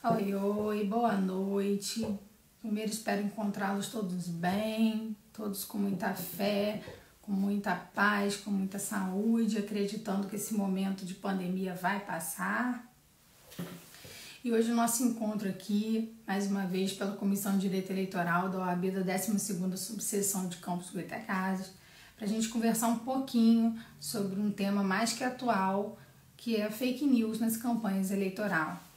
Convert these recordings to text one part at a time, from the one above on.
Oi, oi, boa noite. Primeiro espero encontrá-los todos bem, todos com muita fé, com muita paz, com muita saúde, acreditando que esse momento de pandemia vai passar. E hoje o nosso encontro aqui, mais uma vez, pela Comissão de Direito Eleitoral da OAB da 12ª Subseção de Campos Goytacazes, para a gente conversar um pouquinho sobre um tema mais que atual, que é fake news nas campanhas eleitorais,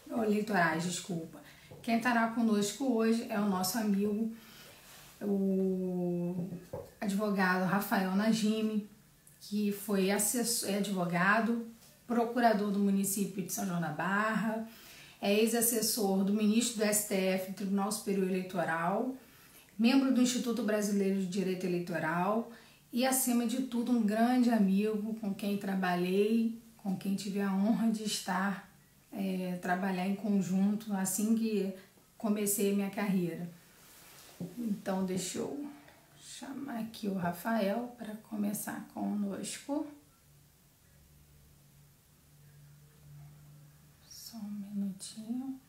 desculpa. Quem estará conosco hoje é o nosso amigo, o advogado Rafael Najimi, que foi advogado, procurador do município de São João da Barra, é ex-assessor do ministro do STF, Tribunal Superior Eleitoral, membro do Instituto Brasileiro de Direito Eleitoral e, acima de tudo, um grande amigo com quem trabalhei, com quem tive a honra de trabalhar em conjunto assim que comecei minha carreira. Então, deixa eu chamar aqui o Rafael para começar conosco. Só um minutinho.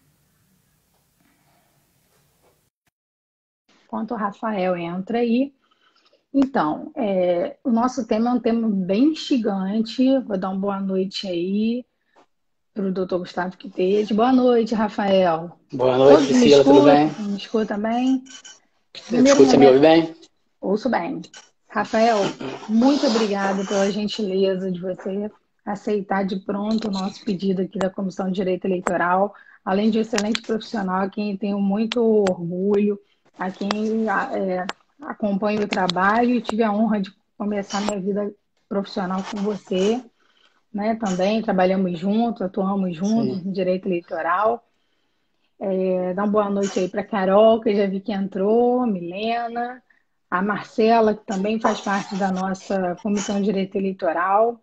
Enquanto o Rafael entra aí, então, o nosso tema é um tema bem instigante. Vou dar uma boa noite aí para o doutor Gustavo Quintete. Boa noite, Rafael. Boa noite, Priscila, tudo bem? Me escuta bem? Eu te escuto, você me ouve bem? Ouço bem. Rafael, muito obrigada pela gentileza de você aceitar de pronto o nosso pedido aqui da Comissão de Direito Eleitoral. Além de um excelente profissional, a quem tenho muito orgulho, a quem acompanho o trabalho e tive a honra de começar minha vida profissional com você, né? Também trabalhamos juntos, atuamos juntos Sim. no direito eleitoral. Dá uma boa noite aí para Carol, que eu já vi que entrou, Milena, a Marcela, que também faz parte da nossa Comissão de Direito Eleitoral.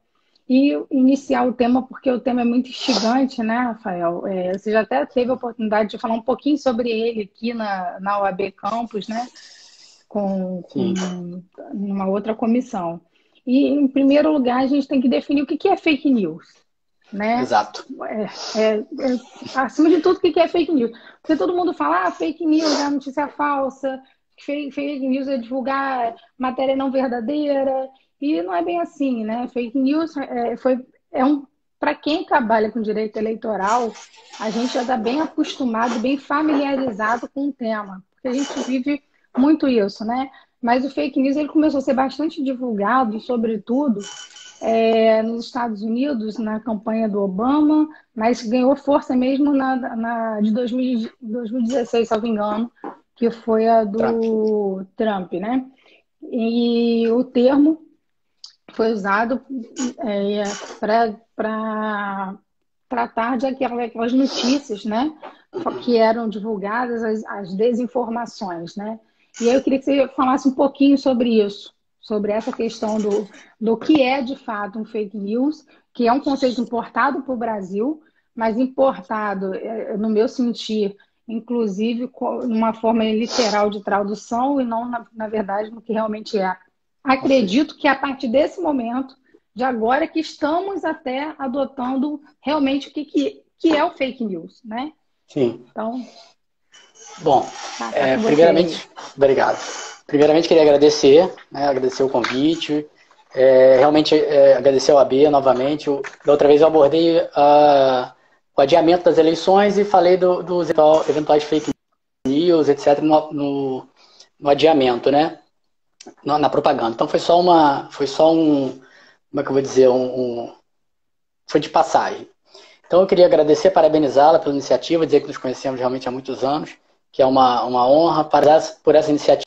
E iniciar o tema, porque o tema é muito instigante, né, Rafael? Você já até teve a oportunidade de falar um pouquinho sobre ele aqui na OAB Campos, né? Com uma outra comissão. E, em primeiro lugar, a gente tem que definir o que é fake news, né? Exato. Acima de tudo, o que é fake news? Porque todo mundo fala, fake news é notícia falsa, fake news é divulgar matéria não verdadeira, e não é bem assim, né? Fake news para quem trabalha com direito eleitoral, a gente já está bem acostumado, bem familiarizado com o tema, porque a gente vive muito isso, né? Mas o fake news ele começou a ser bastante divulgado, sobretudo nos Estados Unidos, na campanha do Obama, mas ganhou força mesmo de 2016, se não me engano, que foi a do Trump, né? E o termo foi usado para tratar de aquelas notícias, né, que eram divulgadas, as desinformações, né? E aí eu queria que você falasse um pouquinho sobre isso, sobre essa questão do que é de fato um fake news, que é um conceito importado para o Brasil, mas importado, no meu sentir, inclusive numa forma literal de tradução e não, na verdade, no que realmente é. Acredito que a partir desse momento, de agora, que estamos até adotando realmente o que é o fake news, né? Sim. Então, bom, primeiramente, obrigado. Primeiramente, queria agradecer, né, agradecer o convite, realmente agradecer ao AB novamente. Da outra vez eu abordei o adiamento das eleições e falei dos eventuais fake news, etc., no adiamento, né? Na propaganda. Então foi só um, como é que eu vou dizer, foi de passagem. Então eu queria agradecer, parabenizá-la pela iniciativa, dizer que nos conhecemos realmente há muitos anos, que é uma honra por essa iniciativa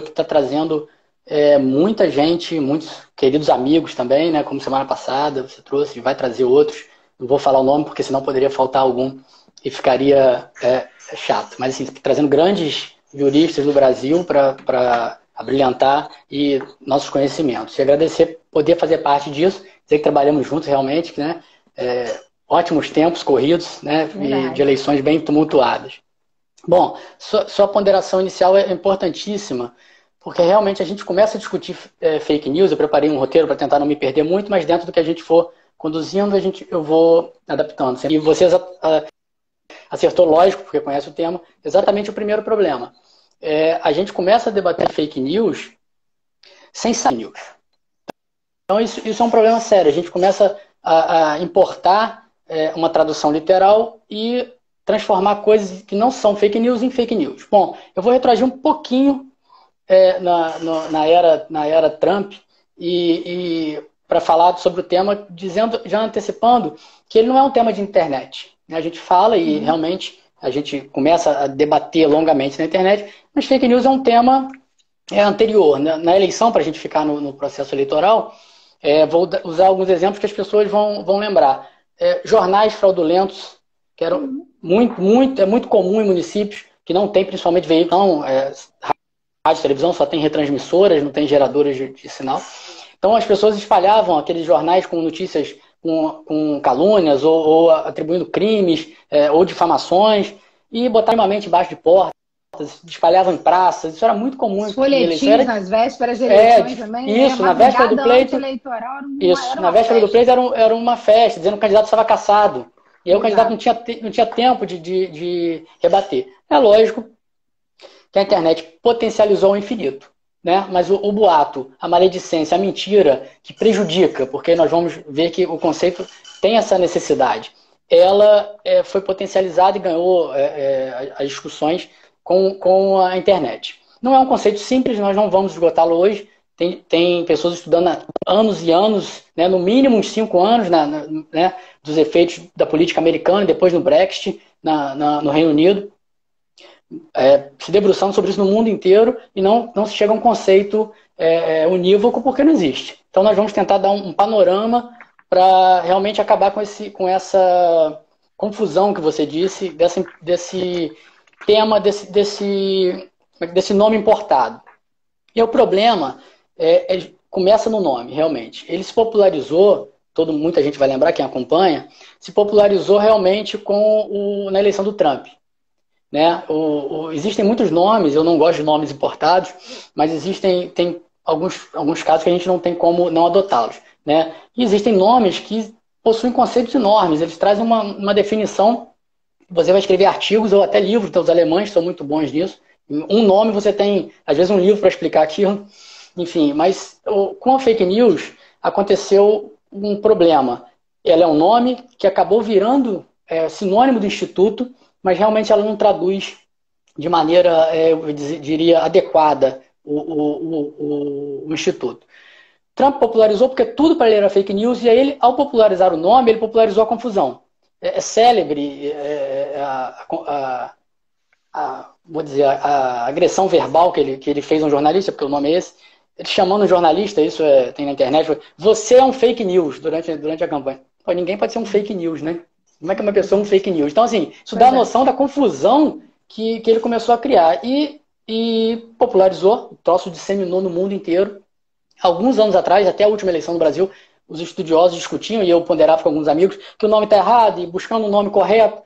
que está trazendo muita gente, muitos queridos amigos também, né? Como semana passada você trouxe, vai trazer outros. Não vou falar o nome porque senão poderia faltar algum e ficaria chato. Mas assim, trazendo grandes juristas do Brasil para abrilhantar e nossos conhecimentos. E agradecer poder fazer parte disso, dizer que trabalhamos juntos realmente, né? Ótimos tempos corridos, né? E de eleições bem tumultuadas. Bom, sua ponderação inicial é importantíssima, porque realmente a gente começa a discutir fake news. Eu preparei um roteiro para tentar não me perder muito, mas dentro do que a gente for conduzindo, eu vou adaptando. E vocês acertou, lógico, porque conhece o tema, exatamente o primeiro problema. A gente começa a debater fake news sem saber news. Então isso é um problema sério. A gente começa a importar uma tradução literal e transformar coisas que não são fake news em fake news. Bom, eu vou retroagir um pouquinho na era Trump e para falar sobre o tema, já antecipando que ele não é um tema de internet. A gente fala e realmente a gente começa a debater longamente na internet, mas fake news é um tema anterior. Na eleição, para a gente ficar no processo eleitoral, vou usar alguns exemplos que as pessoas vão lembrar. Jornais fraudulentos, que eram é muito comum em municípios que não tem principalmente veículo, rádio e televisão, só tem retransmissoras, não tem geradoras de sinal. Então as pessoas espalhavam aqueles jornais com notícias com calúnias ou atribuindo crimes ou difamações e botavam uma mente embaixo de portas, espalhavam em praças. Isso era muito comum. Os folhetins nas vésperas de eleições também. Isso, na véspera do pleito. Na véspera do pleito era uma festa, dizendo que o candidato estava cassado. E aí o candidato não tinha tempo de rebater. É lógico que a internet potencializou ao infinito. Né? Mas o boato, a maledicência, a mentira, que prejudica, porque nós vamos ver que o conceito tem essa necessidade, ela foi potencializada e ganhou as discussões com a internet. Não é um conceito simples, nós não vamos esgotá-lo hoje. Tem pessoas estudando há anos e anos, né, no mínimo uns 5 anos, né, dos efeitos da política americana, depois no Brexit, no Reino Unido. Se debruçando sobre isso no mundo inteiro e não se chega a um conceito unívoco porque não existe. Então nós vamos tentar dar um panorama para realmente acabar com essa confusão que você disse, desse tema, desse nome importado. E o problema começa no nome, realmente. Ele se popularizou, muita gente vai lembrar, quem acompanha, se popularizou realmente na eleição do Trump. Né? Existem muitos nomes, eu não gosto de nomes importados, mas tem alguns casos que a gente não tem como não adotá-los. Né? E existem nomes que possuem conceitos enormes, eles trazem uma definição. Você vai escrever artigos ou até livros, então os alemães são muito bons nisso. Um nome você tem, às vezes, um livro para explicar aquilo. Enfim, mas com a fake news aconteceu um problema. Ela é um nome que acabou virando sinônimo do instituto, mas realmente ela não traduz de maneira, eu diria, adequada o Instituto. Trump popularizou porque tudo para ele era fake news, e aí ele, ao popularizar o nome, ele popularizou a confusão. É célebre vou dizer, a agressão verbal que ele fez a um jornalista, porque o nome é esse, ele chamando um jornalista, isso tem na internet, você é um fake news durante a campanha. Pô, ninguém pode ser um fake news, né? Como é que uma pessoa é um fake news? Então, assim, isso dá a noção da confusão que ele começou a criar. E popularizou, o troço disseminou no mundo inteiro. Alguns anos atrás, até a última eleição do Brasil, os estudiosos discutiam, e eu ponderava com alguns amigos, que o nome está errado, e buscando o nome correto.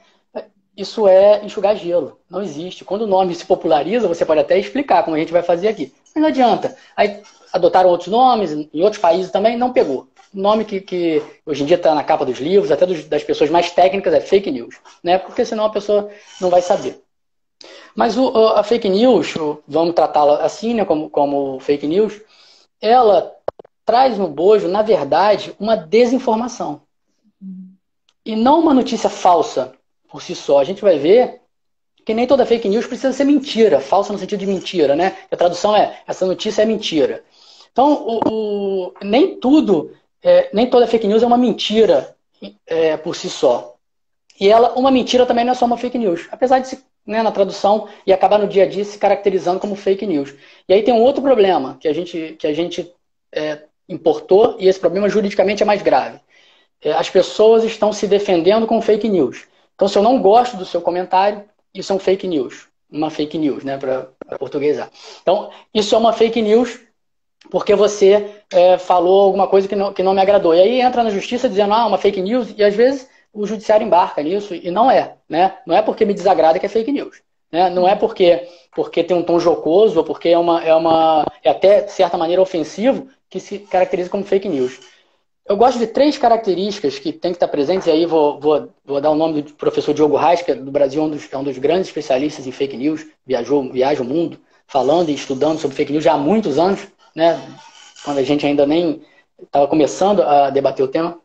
Isso é enxugar gelo. Não existe. Quando o nome se populariza, você pode até explicar, como a gente vai fazer aqui. Mas não adianta. Aí adotaram outros nomes, em outros países também, não pegou. O nome que hoje em dia está na capa dos livros, até das pessoas mais técnicas, é fake news. Né? Porque senão a pessoa não vai saber. Mas a fake news, vamos tratá-la assim, né, como fake news, ela traz no bojo, na verdade, uma desinformação. E não uma notícia falsa por si só. A gente vai ver que nem toda fake news precisa ser mentira, falsa no sentido de mentira, né? A tradução essa notícia é mentira. Então, nem toda fake news é uma mentira por si só. E uma mentira também não é só uma fake news. Apesar de na tradução e acabar no dia a dia se caracterizando como fake news. E aí tem um outro problema que a gente importou, e esse problema juridicamente é mais grave. As pessoas estão se defendendo com fake news. Então, se eu não gosto do seu comentário, isso é um fake news. Uma fake news, né, para portuguesar. Então, isso é uma fake news porque você falou alguma coisa que não me agradou. E aí entra na justiça dizendo, uma fake news, e às vezes o judiciário embarca nisso, e não é. Né? Não é porque me desagrada que é fake news. Né? Não é porque tem um tom jocoso, ou porque é até, de certa maneira, ofensivo, que se caracteriza como fake news. Eu gosto de 3 características que tem que estar presentes, e aí vou dar o nome do professor Diogo Reis, que é do Brasil, é um dos grandes especialistas em fake news, viaja o mundo, falando e estudando sobre fake news já há muitos anos, né? Quando a gente ainda nem estava começando a debater o tema.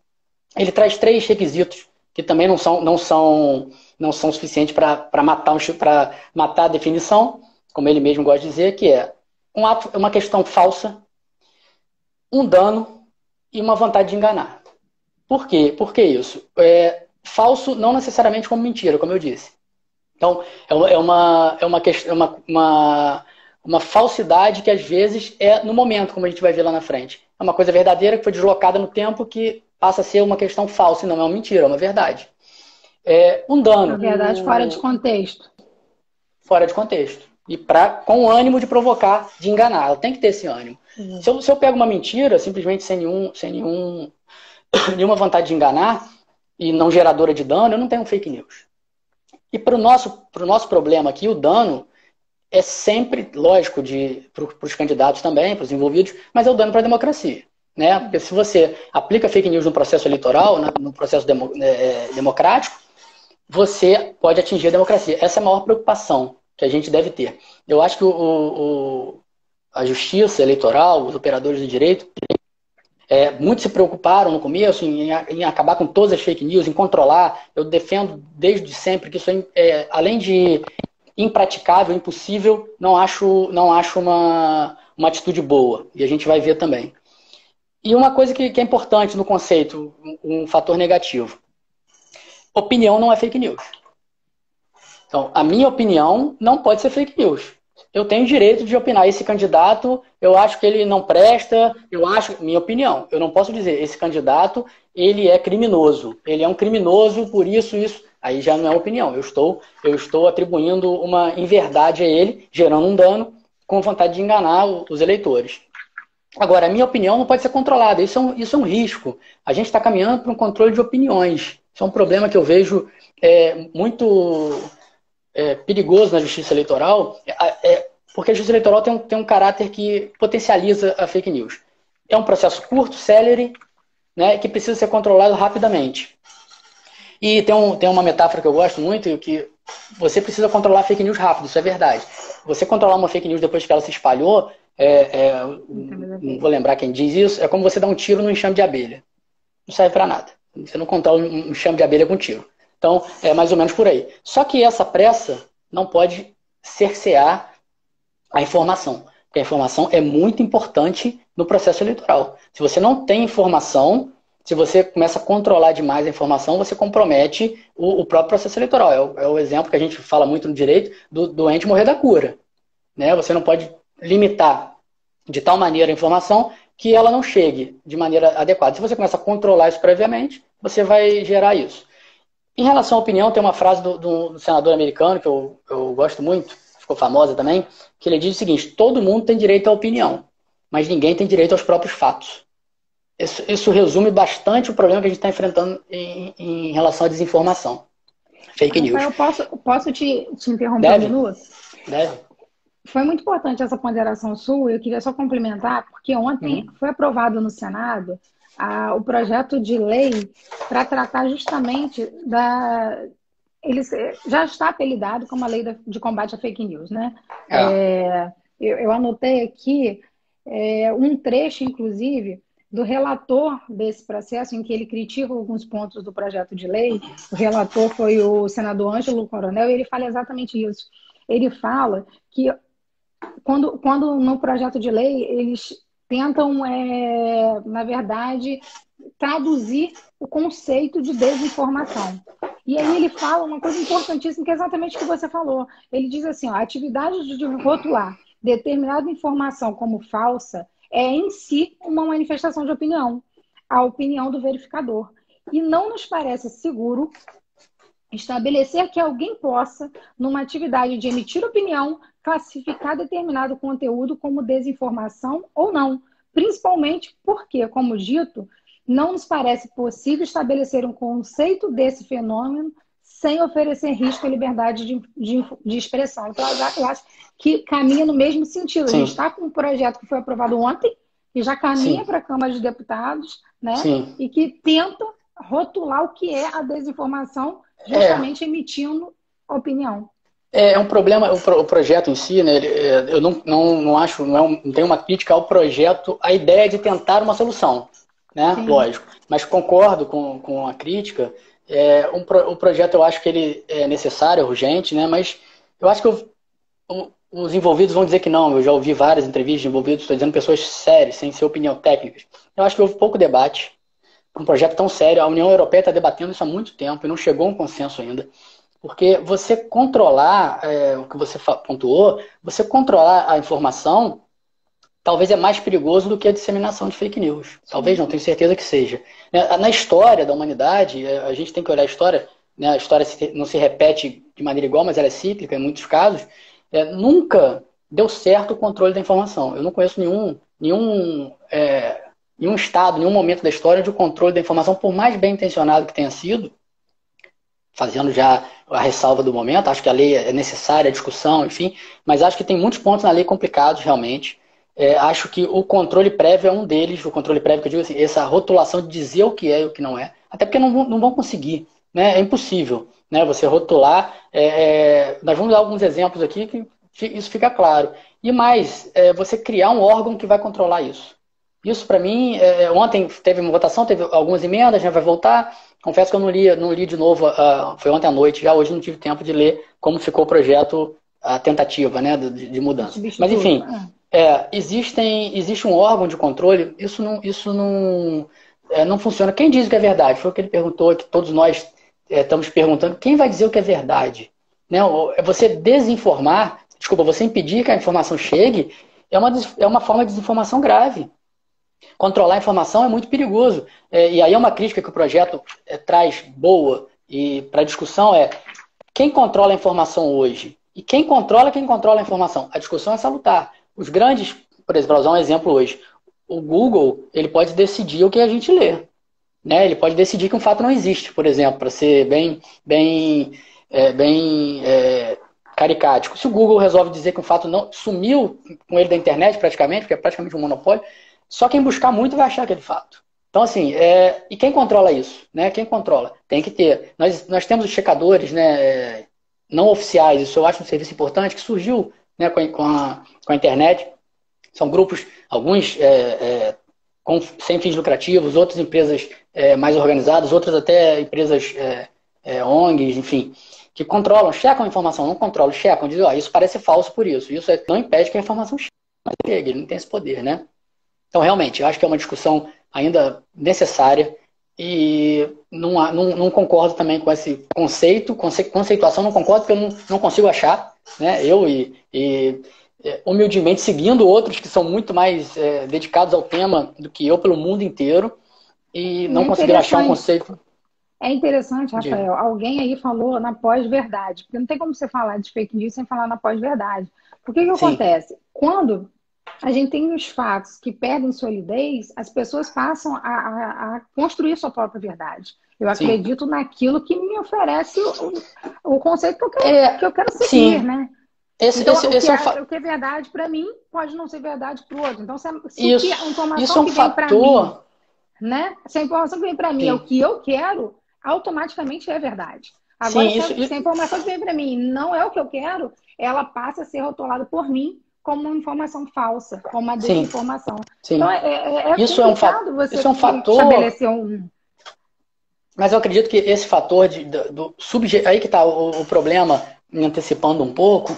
Ele traz 3 requisitos que também não são suficientes para matar a definição, como ele mesmo gosta de dizer, que é uma questão falsa, um dano e uma vontade de enganar. Por quê? Por que isso? Falso não necessariamente como mentira, como eu disse. Então, uma falsidade que às vezes é no momento, como a gente vai ver lá na frente. É uma coisa verdadeira que foi deslocada no tempo que passa a ser uma questão falsa e não é uma mentira, é uma verdade. Um dano. Na verdade, fora de contexto. Fora de contexto. E com o ânimo de provocar, de enganar. Ela tem que ter esse ânimo. Se eu pego uma mentira, simplesmente sem nenhuma vontade de enganar e não geradora de dano, eu não tenho fake news. E para o nosso problema aqui, o dano é sempre, lógico, para os candidatos também, para os envolvidos, mas é o dano para a democracia. Né? Porque se você aplica fake news no processo eleitoral, no processo democrático, você pode atingir a democracia. Essa é a maior preocupação que a gente deve ter. Eu acho que a justiça eleitoral, os operadores de direito, muitos se preocuparam no começo em acabar com todas as fake news, em controlar. Eu defendo desde sempre que isso além de impraticável, impossível, não acho uma atitude boa. E a gente vai ver também. E uma coisa que é importante no conceito, um fator negativo. Opinião não é fake news. Então, a minha opinião não pode ser fake news. Eu tenho direito de opinar. Esse candidato, eu acho que ele não presta, minha opinião. Eu não posso dizer, esse candidato, ele é criminoso. Ele é um criminoso por isso. Aí já não é opinião. Eu estou atribuindo uma inverdade a ele, gerando um dano, com vontade de enganar os eleitores. Agora, a minha opinião não pode ser controlada. Isso é um risco. A gente está caminhando para um controle de opiniões. Isso é um problema que eu vejo muito perigoso na justiça eleitoral, porque a justiça eleitoral tem um caráter que potencializa a fake news. É um processo curto, célere, né, que precisa ser controlado rapidamente. E tem uma metáfora que eu gosto muito, que você precisa controlar a fake news rápido, isso é verdade. Você controlar uma fake news depois que ela se espalhou, não vou lembrar quem diz isso, é como você dar um tiro no enxame de abelha. Não serve para nada. Você não controla um enxame de abelha com tiro. Então, é mais ou menos por aí. Só que essa pressa não pode cercear a informação. Porque a informação é muito importante no processo eleitoral. Se você não tem informação, se você começa a controlar demais a informação, você compromete o próprio processo eleitoral. É o exemplo que a gente fala muito no direito do doente morrer da cura. Né? Você não pode limitar de tal maneira a informação que ela não chegue de maneira adequada. Se você começa a controlar isso previamente, você vai gerar isso. Em relação à opinião, tem uma frase do senador americano, que eu gosto muito, ficou famosa também, que ele diz o seguinte: todo mundo tem direito à opinião, mas ninguém tem direito aos próprios fatos. Isso resume bastante o problema que a gente está enfrentando em relação à desinformação. Fake news. Eu posso te interromper um minuto? Deve. Foi muito importante essa ponderação sua. Eu queria só complementar, porque ontem foi aprovado no Senado o projeto de lei para tratar justamente ele já está apelidado como a lei de combate à fake news, né? Eu anotei aqui um trecho, inclusive, do relator desse processo, em que ele critica alguns pontos do projeto de lei. O relator foi o senador Ângelo Coronel, e ele fala exatamente isso. Ele fala que quando no projeto de lei eles tentam, na verdade, traduzir o conceito de desinformação. E aí ele fala uma coisa importantíssima, que é exatamente o que você falou. Ele diz assim, a atividade de rotular determinada informação como falsa é em si uma manifestação de opinião, a opinião do verificador. E não nos parece seguro estabelecer que alguém possa, numa atividade de emitir opinião, classificar determinado conteúdo como desinformação ou não. Principalmente porque, como dito, não nos parece possível estabelecer um conceito desse fenômeno sem oferecer risco à liberdade de expressão. Então, eu acho que caminha no mesmo sentido. Sim. A gente está com um projeto que foi aprovado ontem, que já caminha sim, para a Câmara de Deputados, né? sim. E que tenta rotular o que é a desinformação, É, justamente emitindo opinião. é um problema, o projeto em si, né? Eu não acho, não tenho uma crítica ao projeto, a ideia de tentar uma solução, né? Sim. Lógico. Mas concordo com a crítica. O projeto eu acho que ele é necessário, é urgente, né? Mas eu acho que os envolvidos vão dizer que não. Eu já ouvi várias entrevistas de envolvidos, estou dizendo pessoas sérias, sem ser opinião técnica. Eu acho que houve pouco debate para um projeto tão sério. A União Europeia está debatendo isso há muito tempo e não chegou a um consenso ainda. Porque você controlar, o que você pontuou, você controlar a informação, talvez é mais perigoso do que a disseminação de fake news. Talvez, Sim. não tenho certeza que seja. Na história da humanidade, a gente tem que olhar a história, né? A história não se repete de maneira igual, mas ela é cíclica em muitos casos. Nunca deu certo o controle da informação. Eu não conheço nenhum estado, nenhum momento da história onde o controle da informação, por mais bem intencionado que tenha sido, fazendo já a ressalva do momento, acho que a lei é necessária, a discussão, enfim, mas acho que tem muitos pontos na lei complicados, realmente. Acho que o controle prévio é um deles, o controle prévio que eu digo assim, essa rotulação de dizer o que é e o que não é, até porque não vão conseguir, né? É impossível, né? Você rotular, nós vamos dar alguns exemplos aqui que isso fica claro. E mais, você criar um órgão que vai controlar isso. Isso, para mim, ontem teve uma votação, teve algumas emendas, já vai voltar. Confesso que eu não li de novo, foi ontem à noite, já hoje não tive tempo de ler como ficou o projeto, a tentativa, né, de O mudança. Mas, substituto. enfim, existe um órgão de controle, isso não funciona. Quem diz o que é verdade? Foi o que ele perguntou, que todos nós estamos perguntando. Quem vai dizer o que é verdade? Né? Você desinformar, desculpa, você impedir que a informação chegue, é uma forma de desinformação grave. Controlar a informação é muito perigoso. E aí é uma crítica que o projeto traz boa e para discussão quem controla a informação hoje? E quem controla a informação? A discussão é salutar. Os grandes, por exemplo, para usar um exemplo hoje, o Google ele pode decidir o que a gente lê. Né? Ele pode decidir que um fato não existe, por exemplo, para ser bem caricático. Se o Google resolve dizer que um fato não sumiu com ele da internet praticamente, porque é praticamente um monopólio, só quem buscar muito vai achar aquele fato. Então, assim, e quem controla isso? Né? Quem controla? Tem que ter. Nós temos os checadores, né, não oficiais, isso eu acho um serviço importante que surgiu, né, com a internet. São grupos, alguns sem fins lucrativos, outras empresas mais organizadas, outras até empresas ONGs, enfim, que controlam, checam a informação, não controlam, checam, dizem, isso parece falso por isso. Isso não impede que a informação chegue, ele não tem esse poder, né? Então, realmente, eu acho que é uma discussão ainda necessária e não concordo também com esse conceituação, não concordo porque eu não consigo achar, né? Humildemente seguindo outros que são muito mais dedicados ao tema do que eu pelo mundo inteiro e E não conseguiram achar um conceito. é interessante, Diga. Rafael, alguém aí falou na pós-verdade, porque não tem como você falar de fake news sem falar na pós-verdade. Por que Sim, acontece? Quando a gente tem os fatos que perdem solidez, as pessoas passam a construir sua própria verdade. Eu sim. acredito naquilo que me oferece o conceito que eu quero seguir, Sim. né? Esse, Então, esse, esse é um fa... o que é verdade para mim pode não ser verdade para o outro. Então, se a isso informação é um que vem para mim, fator. né? Se a informação que vem para mim é o Sim, que eu quero, automaticamente é verdade. Agora, sim, se a informação que vem para mim não é o que eu quero, ela passa a ser rotulada por mim como uma informação falsa, como uma sim, desinformação. Então, sim. é Isso é um, fa... complicado você isso é um fator. estabelecer um. Mas eu acredito que esse fator aí que está o problema, me antecipando um pouco,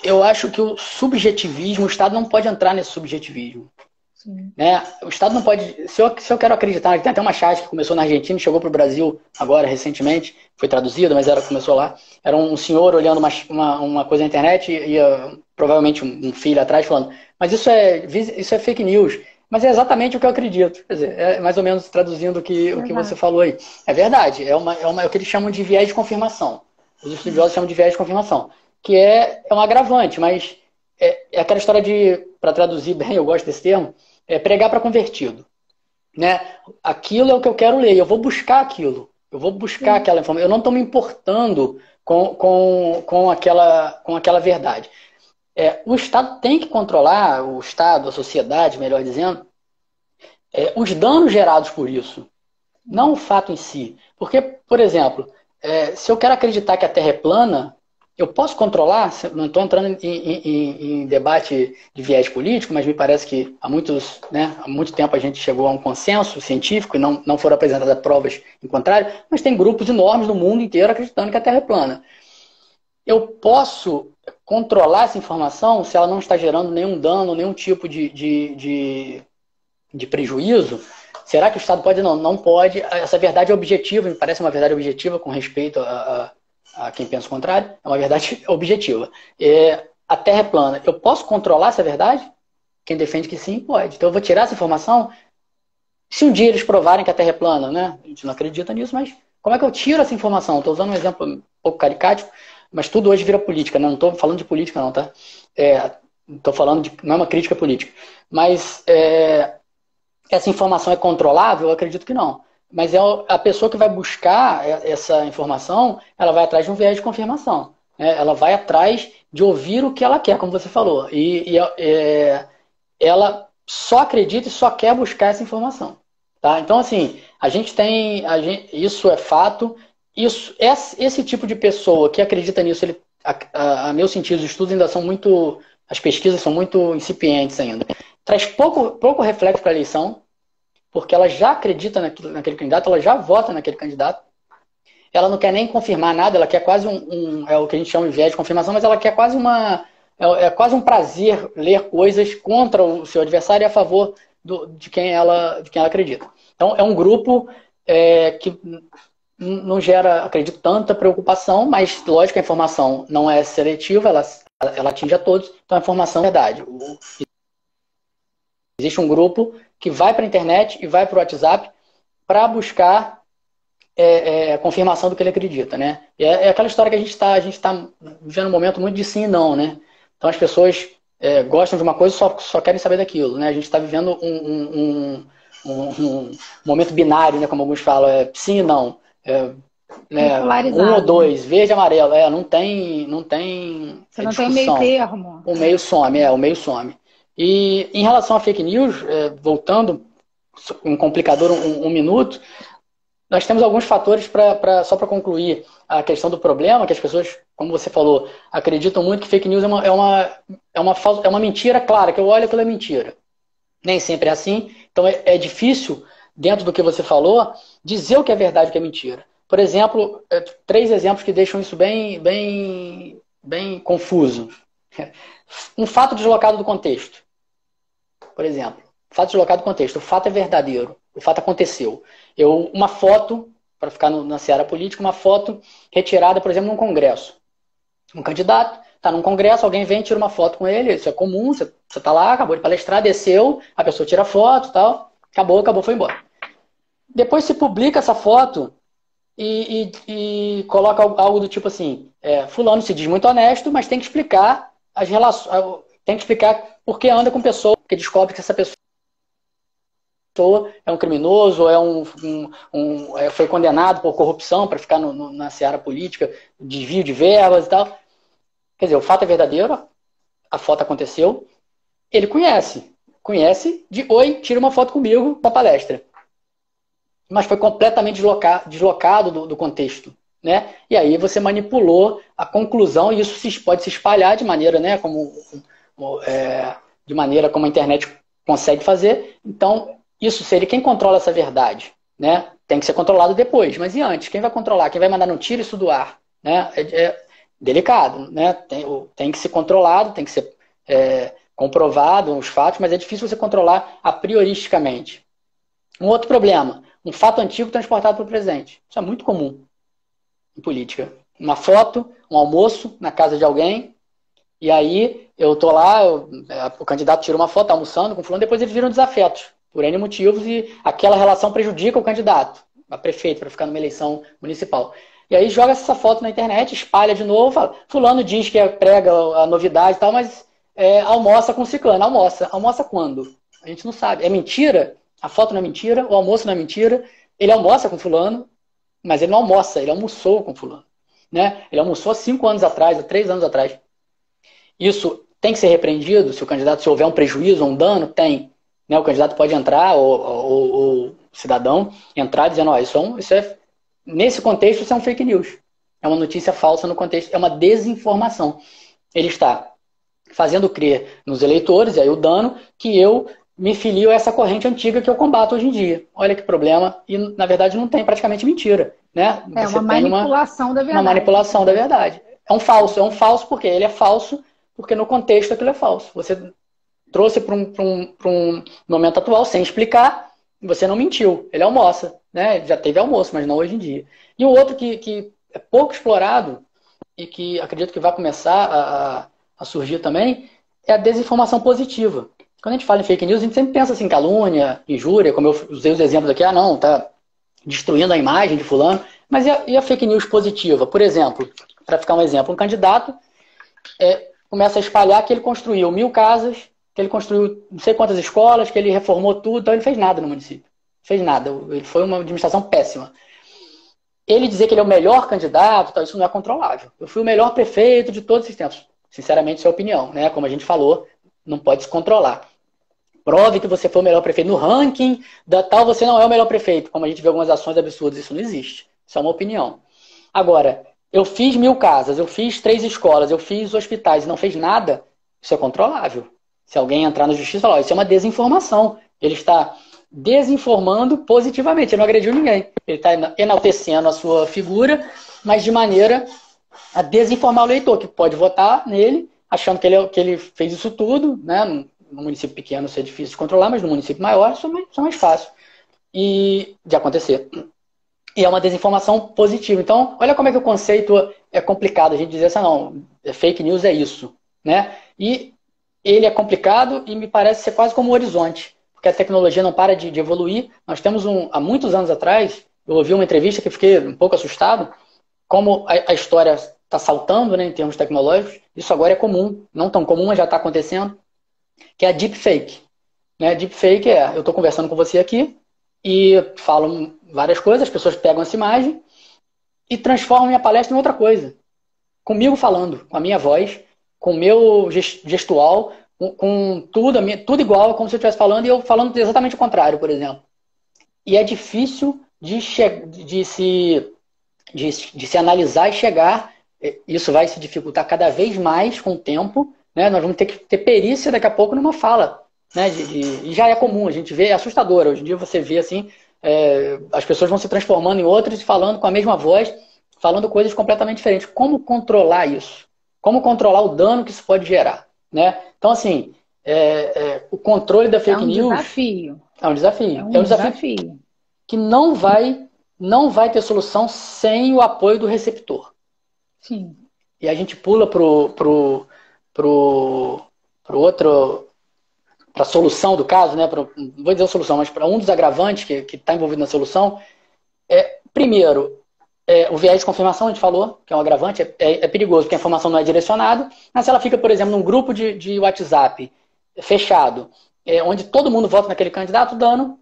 eu acho que o subjetivismo, o Estado não pode entrar nesse subjetivismo. Sim. Né? O Estado não pode. Se eu quero acreditar, tem até uma chat que começou na Argentina e chegou para o Brasil agora, recentemente, foi traduzida, mas começou lá. Era um senhor olhando uma coisa na internet e ia provavelmente um filho atrás falando, mas isso é fake news. Mas é exatamente o que eu acredito. Quer dizer, é mais ou menos traduzindo o que você Exato. falou aí. É verdade, é o que eles chamam de viés de confirmação. Os estudiosos chamam de viés de confirmação, que é um agravante, mas é aquela história para traduzir bem, eu gosto desse termo, pregar para convertido. Né? Aquilo é o que eu quero ler, eu vou buscar aquilo, eu vou buscar Sim. aquela informação, eu não estou me importando com aquela verdade. O Estado tem que controlar, o Estado, a sociedade, melhor dizendo, os danos gerados por isso, não o fato em si. Porque, por exemplo, se eu quero acreditar que a Terra é plana, eu posso controlar, não estou entrando em debate de viés político, mas me parece que há muito tempo a gente chegou a um consenso científico e não foram apresentadas provas em contrário, mas tem grupos enormes no mundo inteiro acreditando que a Terra é plana. Eu posso controlar essa informação se ela não está gerando nenhum dano, nenhum tipo de prejuízo? Será que o Estado pode? Não, não pode. Essa verdade é objetiva, me parece uma verdade objetiva com respeito a quem pensa o contrário. É uma verdade objetiva. A Terra é plana. Eu posso controlar essa verdade? Quem defende que sim, pode. Então eu vou tirar essa informação. Se um dia eles provarem que a Terra é plana, né? A gente não acredita nisso, mas como é que eu tiro essa informação? Estou usando um exemplo um pouco caricático, mas tudo hoje vira política, né? Não estou falando de política não, tá? Estou falando de... Não é uma crítica política. Mas essa informação é controlável? Eu acredito que não. Mas a pessoa que vai buscar essa informação, ela vai atrás de um viés de confirmação. Né? Ela vai atrás de ouvir o que ela quer, como você falou. Ela só acredita e só quer buscar essa informação. Tá? Então, assim, isso é fato. Esse tipo de pessoa que acredita nisso, a meu sentido, os estudos ainda são muito... As pesquisas são muito incipientes ainda. Traz pouco reflexo para a eleição, porque ela já acredita naquele candidato, ela já vota naquele candidato. Ela não quer nem confirmar nada, ela quer quase é o que a gente chama de viés de confirmação, mas ela quer quase quase um prazer ler coisas contra o seu adversário e a favor de quem ela acredita. Então, é um grupo que não gera, acredito, tanta preocupação, mas, lógico, a informação não é seletiva, ela atinge a todos, então a informação é verdade. Existe um grupo que vai para a internet e vai para o WhatsApp para buscar a confirmação do que ele acredita, né? E é aquela história que a gente está vivendo um momento muito de sim e não, né? Então as pessoas gostam de uma coisa e só querem saber daquilo, né? A gente está vivendo um momento binário, né? Como alguns falam, sim e não. Né? Um ou dois, verde e amarelo. Não tem Você não tem meio termo. O meio some. E em relação a fake news, voltando, um complicador, um minuto, nós temos alguns fatores só para concluir a questão do problema, que as pessoas, como você falou, acreditam muito que fake news é uma mentira clara, que eu olho aquilo é mentira. Nem sempre é assim, então é difícil, dentro do que você falou, dizer o que é verdade e o que é mentira. Por exemplo, 3 exemplos que deixam isso bem confuso. Um fato deslocado do contexto. Por exemplo, fato deslocado do contexto. O fato é verdadeiro. O fato aconteceu. Uma foto, para ficar na seara política, uma foto retirada, por exemplo, num congresso. Um candidato está num congresso, alguém vem e tira uma foto com ele. Isso é comum, você está lá, acabou de palestrar, desceu, a pessoa tira a foto e tal. Acabou, foi embora. Depois se publica essa foto e coloca algo do tipo assim, fulano se diz muito honesto, mas tem que explicar as relações, tem que explicar por que anda com pessoa, porque descobre que essa pessoa é um criminoso, foi condenado por corrupção para ficar na seara política, desvio de verbas e tal. Quer dizer, o fato é verdadeiro, a foto aconteceu, ele conhece de oi, tira uma foto comigo na palestra. Mas foi completamente deslocado do contexto. Né? E aí você manipulou a conclusão e isso pode se espalhar de maneira, né, de maneira como a internet consegue fazer. Então, isso seria quem controla essa verdade. Né? Tem que ser controlado depois. Mas e antes? Quem vai controlar? Quem vai mandar não tira isso do ar? Né? É delicado. Né? Tem que ser controlado, tem que ser comprovado os fatos, mas é difícil você controlar a prioristicamente. Um outro problema. Um fato antigo transportado para o presente. Isso é muito comum em política. Uma foto, um almoço na casa de alguém, e aí eu tô lá, o candidato tira uma foto, tá almoçando com fulano, depois eles viram desafetos, por N motivos, e aquela relação prejudica o candidato, a prefeito, para ficar numa eleição municipal. E aí joga essa foto na internet, espalha de novo, fala, fulano diz que prega a novidade e tal, mas almoça com ciclano. Almoça quando? A gente não sabe. É mentira? A foto não é mentira, o almoço não é mentira, ele almoça com fulano, mas ele não almoça, ele almoçou com fulano. Né? Ele almoçou há 5 anos atrás, há 3 anos atrás. Isso tem que ser repreendido se o candidato, se houver um prejuízo, um dano? Tem. né? O candidato pode entrar, ou o cidadão entrar dizendo, ó, nesse contexto isso é um fake news. É uma notícia falsa no contexto, é uma desinformação. Ele está fazendo crer nos eleitores, e aí o dano, que eu me filio a essa corrente antiga que eu combato hoje em dia. Olha que problema. E, na verdade, não tem praticamente mentira, né? É uma manipulação da verdade. Uma manipulação da verdade. É um falso porque ele é falso, porque no contexto aquilo é falso. Você trouxe para um momento atual sem explicar, você não mentiu. Ele almoça, né? Já teve almoço, mas não hoje em dia. E o outro que é pouco explorado e que acredito que vai começar a surgir também é a desinformação positiva. Quando a gente fala em fake news, a gente sempre pensa assim, calúnia, injúria, como eu usei os exemplos aqui, não, tá destruindo a imagem de fulano. Mas e a fake news positiva? Por exemplo, para ficar um exemplo, um candidato começa a espalhar que ele construiu 1000 casas, que ele construiu não sei quantas escolas, que ele reformou tudo, então ele fez nada no município. Fez nada. Ele foi uma administração péssima. Ele dizer que ele é o melhor candidato, isso não é controlável. Eu fui o melhor prefeito de todos esses tempos. Sinceramente, isso é opinião, né? Como a gente falou, não pode se controlar. Prove que você foi o melhor prefeito. No ranking da tal, você não é o melhor prefeito. Como a gente vê algumas ações absurdas, isso não existe. Isso é uma opinião. Agora, eu fiz 1000 casas, eu fiz 3 escolas, eu fiz hospitais e não fez nada, isso é controlável. Se alguém entrar na justiça e falar, isso é uma desinformação. Ele está desinformando positivamente, ele não agrediu ninguém. Ele está enaltecendo a sua figura, mas de maneira a desinformar o eleitor, que pode votar nele, achando que ele fez isso tudo, né? No município pequeno isso é difícil de controlar, mas no município maior isso é mais fácil de acontecer. E é uma desinformação positiva. Então, olha como é que o conceito é complicado. A gente dizer assim, não, fake news é isso, né? E ele é complicado e me parece ser quase como um horizonte, porque a tecnologia não para de evoluir. Nós temos há muitos anos atrás, eu ouvi uma entrevista que fiquei um pouco assustado, como a história está saltando, né, em termos tecnológicos. Isso agora é comum, não tão comum, mas já está acontecendo, que é a deepfake. Né? Deepfake eu estou conversando com você aqui e falo várias coisas, as pessoas pegam essa imagem e transformam minha palestra em outra coisa. Comigo falando, com a minha voz, com o meu gestual, com tudo, tudo igual, como se eu estivesse falando, e eu falando exatamente o contrário, por exemplo. E é difícil de se analisar e chegar, isso vai se dificultar cada vez mais com o tempo, né? Nós vamos ter que ter perícia daqui a pouco numa fala, né? E já é comum, a gente vê, é assustador, hoje em dia você vê assim, as pessoas vão se transformando em outras e falando com a mesma voz, falando coisas completamente diferentes. Como controlar isso? Como controlar o dano que isso pode gerar? Né? Então, assim, o controle da fake news... Desafio. É um desafio. É um desafio que não vai ter solução sem o apoio do receptor. Sim. E a gente pula para a solução do caso, né? Não vou dizer a solução, mas para um dos agravantes que está envolvido na solução. Primeiro, o viés de confirmação, a gente falou, que é um agravante, é perigoso, porque a informação não é direcionada, mas se ela fica, por exemplo, num grupo de WhatsApp fechado, onde todo mundo vota naquele candidato, o dano,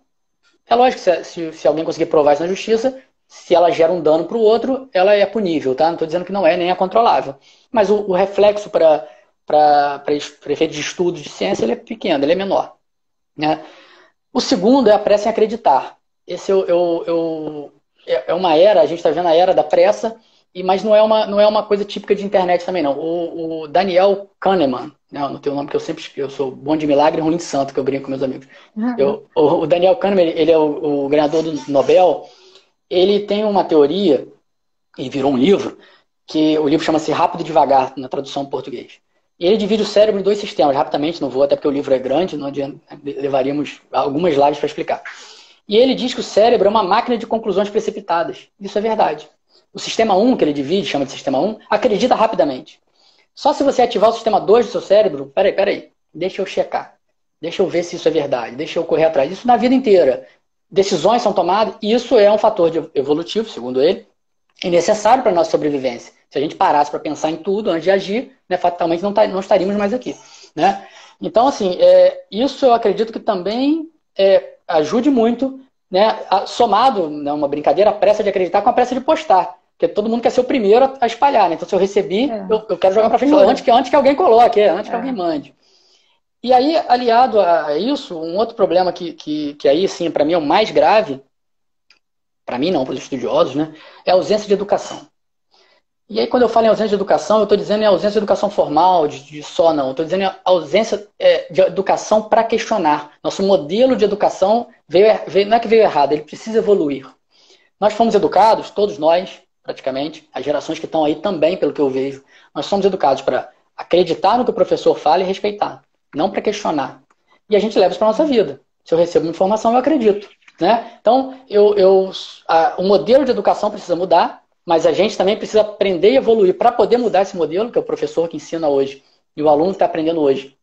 é lógico que se alguém conseguir provar isso na justiça, se ela gera um dano para o outro, ela é punível, tá? Não estou dizendo que não é, nem é controlável. Mas o reflexo para efeitos de estudos de ciência, ele é pequeno, ele é menor. Né? O segundo é a pressa em acreditar. Esse é uma era, a gente está vendo a era da pressa, mas não é uma coisa típica de internet também, não. O Daniel Kahneman, né, não tenho o nome que eu sou bom de milagre e ruim de santo, que eu brinco com meus amigos. O Daniel Kahneman, ele é o ganhador do Nobel, ele tem uma teoria, e virou um livro, que o livro chama-se Rápido e Devagar, na tradução em português. E ele divide o cérebro em 2 sistemas, rapidamente, não vou, até porque o livro é grande, não adianta, levaríamos algumas lives para explicar. E ele diz que o cérebro é uma máquina de conclusões precipitadas. Isso é verdade. O sistema 1, que ele divide, chama de sistema 1, acredita rapidamente. Só se você ativar o sistema 2 do seu cérebro, peraí, deixa eu checar. Deixa eu ver se isso é verdade. Deixa eu correr atrás. Isso na vida inteira. Decisões são tomadas, e isso é um fator evolutivo, segundo ele, e necessário para a nossa sobrevivência. Se a gente parasse para pensar em tudo antes de agir, né, fatalmente não estaríamos mais aqui. Né? Então, assim, isso eu acredito que também ajude muito, né, somado, né, uma brincadeira, a pressa de acreditar com a pressa de postar. Porque todo mundo quer ser o primeiro a espalhar. Né? Então, se eu recebi, eu quero jogar para frente antes que alguém coloque, antes que alguém mande. E aí, aliado a isso, um outro problema que aí, sim, para mim é o mais grave, para mim não, para os estudiosos, né, é a ausência de educação. E aí, quando eu falo em ausência de educação, eu estou dizendo em ausência de educação formal, de só não. Estou dizendo em ausência de educação para questionar. Nosso modelo de educação não é que veio errado, ele precisa evoluir. Nós fomos educados, todos nós, praticamente, as gerações que estão aí também, pelo que eu vejo, nós somos educados para acreditar no que o professor fala e respeitar, não para questionar. E a gente leva isso para a nossa vida. Se eu recebo uma informação, eu acredito. Né? Então, o modelo de educação precisa mudar, mas a gente também precisa aprender e evoluir para poder mudar esse modelo, que é o professor que ensina hoje e o aluno que está aprendendo hoje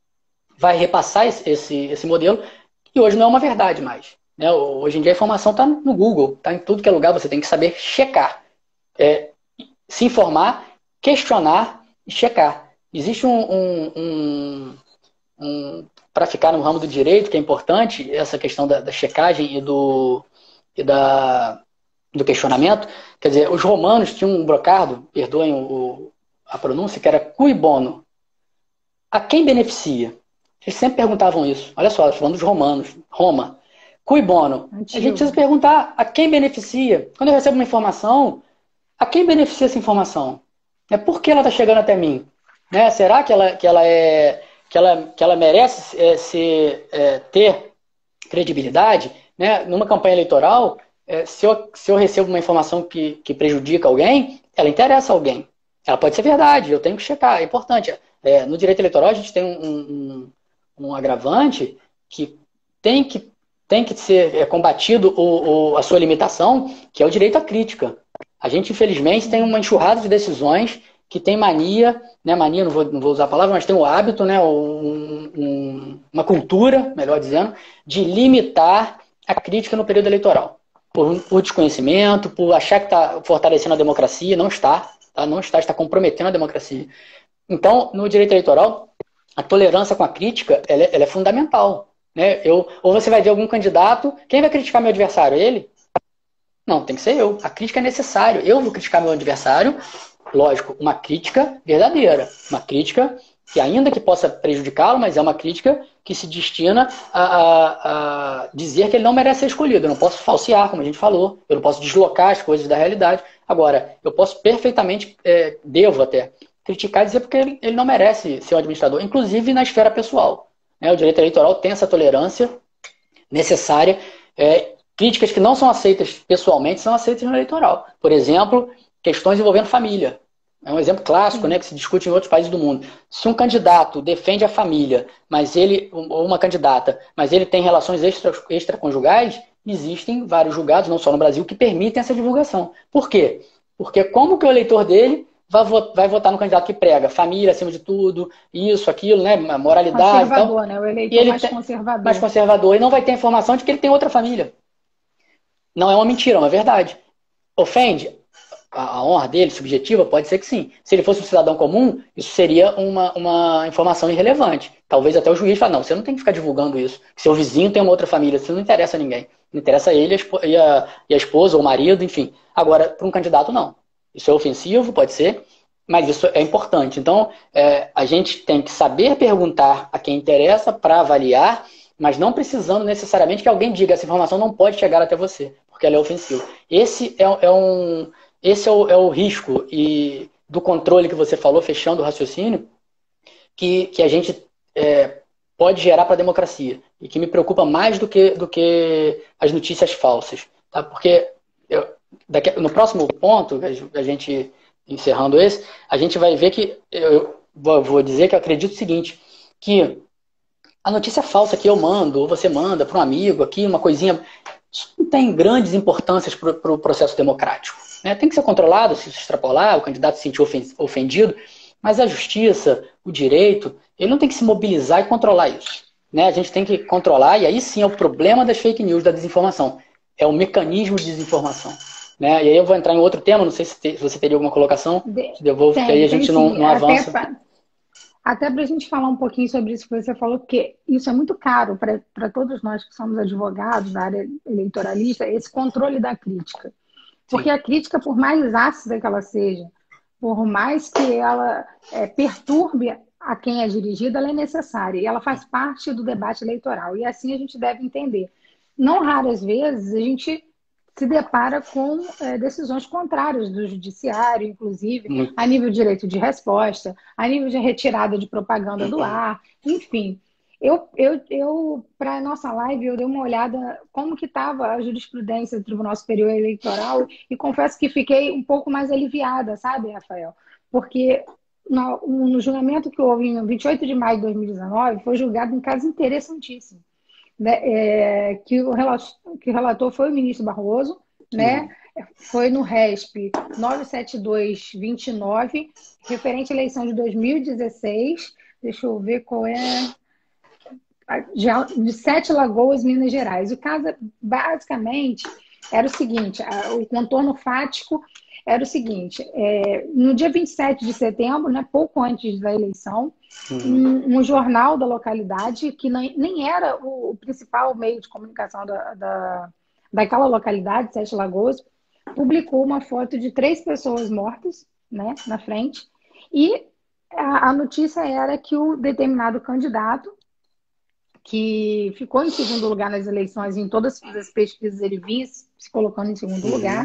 vai repassar esse modelo, e hoje não é uma verdade mais. Né? Hoje em dia a informação está no Google, está em tudo que é lugar, você tem que saber checar. Se informar, questionar e checar. Existe para ficar no ramo do direito, que é importante, essa questão da checagem do questionamento. Quer dizer, os romanos tinham um brocardo, perdoem a pronúncia, que era cui bono. A quem beneficia? Eles sempre perguntavam isso. Olha só, falando dos romanos. Roma. Cui bono. Antigo. A gente precisa perguntar a quem beneficia. Quando eu recebo uma informação, a quem beneficia essa informação? Por que ela está chegando até mim? Né? Será que ela merece ter credibilidade? Né? Numa campanha eleitoral, se eu recebo uma informação que prejudica alguém, ela interessa a alguém. Ela pode ser verdade, eu tenho que checar, é importante. No direito eleitoral, a gente tem um agravante que tem que ser combatido a sua limitação, que é o direito à crítica. A gente, infelizmente, tem uma enxurrada de decisões que tem mania, né? Mania, não vou usar a palavra, mas tem o hábito, né? Uma cultura, melhor dizendo, de limitar a crítica no período eleitoral. Por desconhecimento, por achar que está fortalecendo a democracia, não está, tá? Não está comprometendo a democracia. Então, no direito eleitoral, a tolerância com a crítica, ela é fundamental. Né? Ou você vai ver algum candidato, quem vai criticar meu adversário? Ele? Não, tem que ser eu. A crítica é necessária. Eu vou criticar meu adversário, lógico, uma crítica verdadeira. Uma crítica que, ainda que possa prejudicá-lo, mas é uma crítica que se destina a dizer que ele não merece ser escolhido. Eu não posso falsear, como a gente falou. Eu não posso deslocar as coisas da realidade. Agora, eu posso perfeitamente, devo até, criticar e dizer porque ele não merece ser um administrador, inclusive na esfera pessoal. O direito eleitoral tem essa tolerância necessária. Críticas que não são aceitas pessoalmente são aceitas no eleitoral. Por exemplo, questões envolvendo família. É um exemplo clássico, né, que se discute em outros países do mundo. Se um candidato defende a família, ou uma candidata, mas ele tem relações extraconjugais, existem vários julgados, não só no Brasil, que permitem essa divulgação. Por quê? Porque como que o eleitor dele vai votar no candidato que prega família acima de tudo, isso, aquilo, né, moralidade. Conservador, tal, né? O eleitor conservador. Mais conservador. E não vai ter informação de que ele tem outra família. Não é uma mentira, é uma verdade. Ofende a honra dele, subjetiva? Pode ser que sim. Se ele fosse um cidadão comum, isso seria uma informação irrelevante. Talvez até o juiz fale, não, você não tem que ficar divulgando isso. Seu vizinho tem uma outra família, isso não interessa a ninguém. Não interessa a ele e a esposa ou o marido, enfim. Agora, para um candidato, não. Isso é ofensivo, pode ser, mas isso é importante. Então, a gente tem que saber perguntar a quem interessa para avaliar, mas não precisando necessariamente que alguém diga essa informação não pode chegar até você, porque ela é ofensiva. Esse é o risco do controle que você falou, fechando o raciocínio, que a gente pode gerar para a democracia e que me preocupa mais do que as notícias falsas. Tá? Porque no próximo ponto, a gente encerrando esse, a gente vai ver que eu vou dizer que eu acredito o seguinte, que a notícia falsa que eu mando, ou você manda para um amigo aqui, uma coisinha, isso não tem grandes importâncias para o processo democrático. Né? Tem que ser controlado, se extrapolar, o candidato se sentir ofendido, mas a justiça, o direito, ele não tem que se mobilizar e controlar isso. Né? A gente tem que controlar, e aí sim é o problema das fake news, da desinformação. É o mecanismo de desinformação. Né? E aí eu vou entrar em outro tema, não sei se você teria alguma colocação, te devolvo, porque aí a gente não avança. Até para a gente falar um pouquinho sobre isso que você falou, porque isso é muito caro para todos nós que somos advogados da área eleitoralista, esse controle da crítica. Porque a crítica, por mais ácida que ela seja, por mais que ela perturbe a quem é dirigida, ela é necessária e ela faz parte do debate eleitoral. E assim a gente deve entender. Não raras vezes a gente se depara com decisões contrárias do judiciário, inclusive a nível de direito de resposta, a nível de retirada de propaganda do ar, enfim. Para a nossa live, eu dei uma olhada como que estava a jurisprudência do Tribunal Superior Eleitoral e confesso que fiquei um pouco mais aliviada, sabe, Rafael? Porque no julgamento que houve em 28 de maio de 2019, foi julgado um caso interessantíssimo, né? Que o relator foi o ministro Barroso, né? Foi no RESP 97229, referente à eleição de 2016. Deixa eu ver qual é. De Sete Lagoas, Minas Gerais. O caso, basicamente, era o seguinte: o contorno fático era o seguinte: no dia 27 de setembro, né, pouco antes da eleição, um jornal da localidade, que nem era o principal meio de comunicação daquela localidade, Sete Lagoas, publicou uma foto de 3 pessoas mortas, né, na frente, e a notícia era que o determinado candidato, que ficou em segundo lugar nas eleições, em todas as pesquisas ele vinha se colocando em segundo lugar,